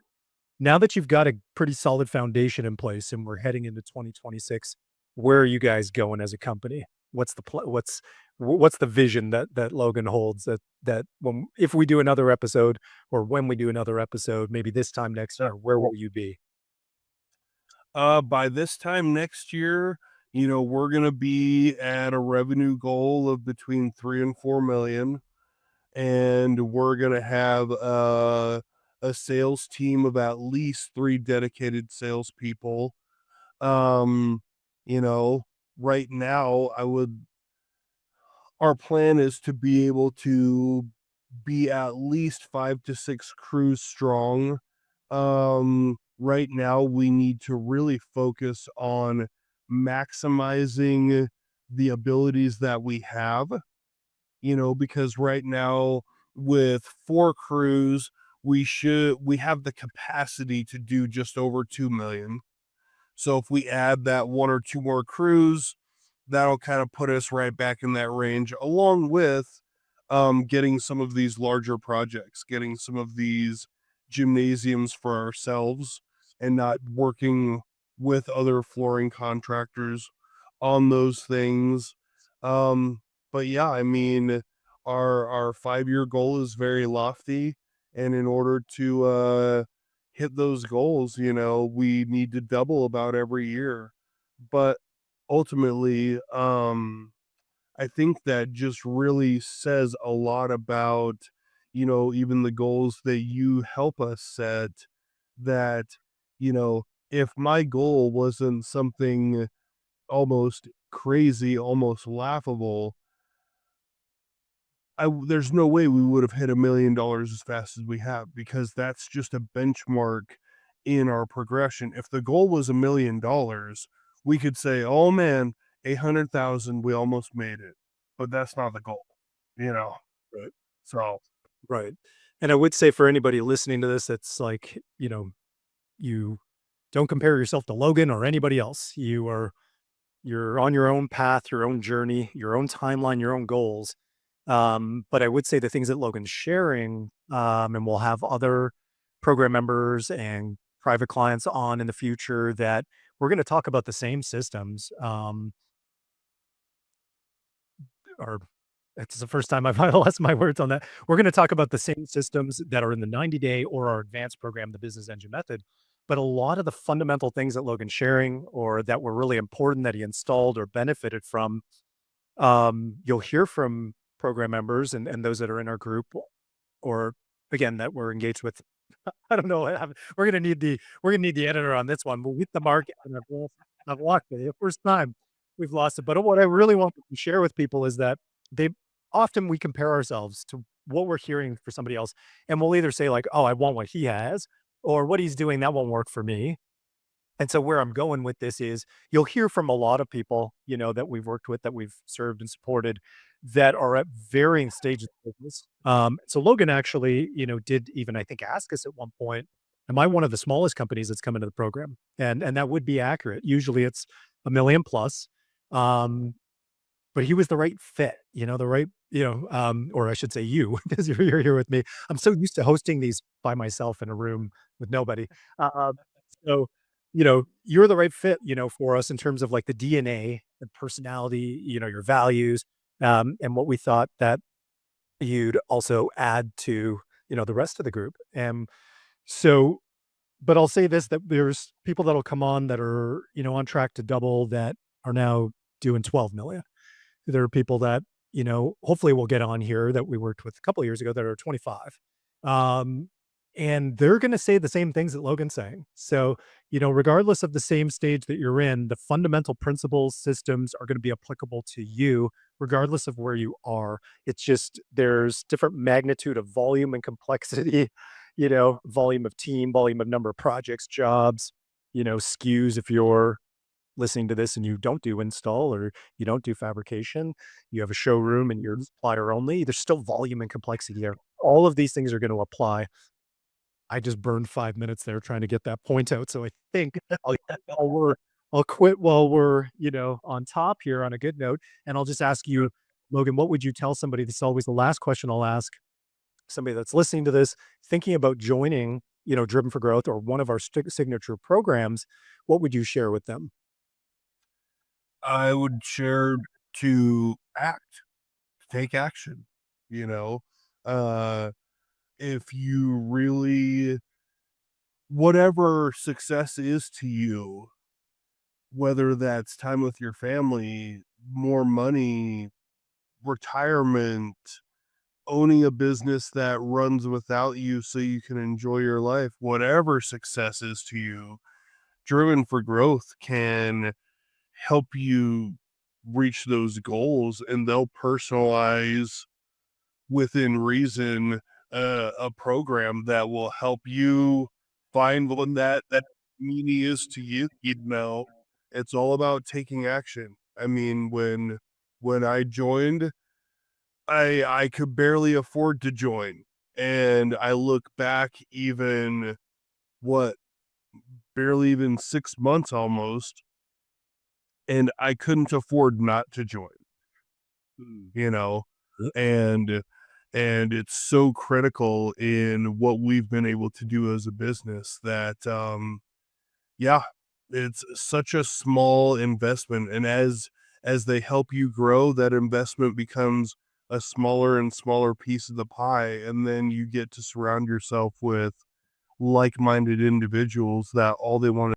Now that you've got a pretty solid foundation in place and we're heading into 2026, where are you guys going as a company? what's the what's the vision that Logan holds, that when if we do another episode, or when we do another episode, maybe this time next year, where will you be? By this time next year, we're gonna be at a revenue goal of between 3 and 4 million, and we're gonna have a sales team of at least 3 dedicated salespeople. Um, you know, right now, our plan is to be able to be at least 5 to 6 crews strong. Right now, we need to really focus on maximizing the abilities that we have, because right now, with 4 crews, we have the capacity to do just over 2 million. So if we add that 1 or 2 more crews, that'll kind of put us right back in that range, along with getting some of these larger projects, getting some of these gymnasiums for ourselves, and not working with other flooring contractors on those things. Um, but yeah, I mean, our 5 year goal is very lofty, and in order to hit those goals, we need to double about every year. But ultimately, I think that just really says a lot about, even the goals that you help us set, that, if my goal wasn't something almost crazy, almost laughable, there's no way we would have hit $1 million as fast as we have, because that's just a benchmark in our progression. If the goal was $1 million, we could say, "Oh man, 800,000, we almost made it," but that's not the goal, you know. Right. So Right. And I would say for anybody listening to this, it's like, you don't compare yourself to Logan or anybody else. You're on your own path, your own journey, your own timeline, your own goals. But I would say the things that Logan's sharing, and we'll have other program members and private clients on in the future, that we're going to talk about the same systems. Or it's the first time I've lost my words on that. We're going to talk about the same systems that are in the 90-day or our advanced program, the business engine method. But a lot of the fundamental things that Logan's sharing, or that were really important that he installed or benefited from, you'll hear from program members and those that are in our group, or again, that we're engaged with. I don't know. We're gonna need the editor on this one. But with the market, and I've lost it the first time we've lost it. But what I really want to share with people is that they often we compare ourselves to what we're hearing for somebody else, and we'll either say like, "Oh, I want what he has," or "What he's doing that won't work for me." And so where I'm going with this is, you'll hear from a lot of people, that we've worked with, that we've served and supported, that are at varying stages of business. So Logan actually, did even, I think, ask us at one point, am I one of the smallest companies that's come into the program? And that would be accurate. Usually it's a million plus. Um, but he was the right fit, the right, or I should say you, because you're here with me. I'm so used to hosting these by myself in a room with nobody. Uh, so, you're the right fit, for us in terms of like the DNA and personality, your values, and what we thought that you'd also add to, the rest of the group. And so, but I'll say this, that there's people that'll come on that are, on track to double, that are now doing 12 million. There are people that, hopefully we'll get on here, that we worked with a couple of years ago, that are 25. Um, and they're going to say the same things that Logan's saying. So, regardless of the same stage that you're in, the fundamental principles, systems are going to be applicable to you, regardless of where you are. It's just there's different magnitude of volume and complexity, volume of team, volume of number of projects, jobs, SKUs. If you're listening to this and you don't do install, or you don't do fabrication, you have a showroom and you're supplier only, there's still volume and complexity there. All of these things are going to apply. I just burned 5 minutes there trying to get that point out. So I think I'll, while we're, I'll quit while we're, on top here on a good note. And I'll just ask you, Logan, what would you tell somebody? This is always the last question I'll ask somebody that's listening to this, thinking about joining, Driven for Growth or one of our signature programs. What would you share with them? I would share to take action, you know? Uh, if you really, whatever success is to you, whether that's time with your family, more money, retirement, owning a business that runs without you so you can enjoy your life, whatever success is to you, driven for growth can help you reach those goals, and they'll personalize within reason a program that will help you find what that meaning is to you. It's all about taking action. I mean, when I joined, I could barely afford to join, and I look back, even what, barely even 6 months almost, and I couldn't afford not to join. You know, and it's so critical in what we've been able to do as a business that yeah, it's such a small investment, and as they help you grow, that investment becomes a smaller and smaller piece of the pie, and then you get to surround yourself with like-minded individuals that all they want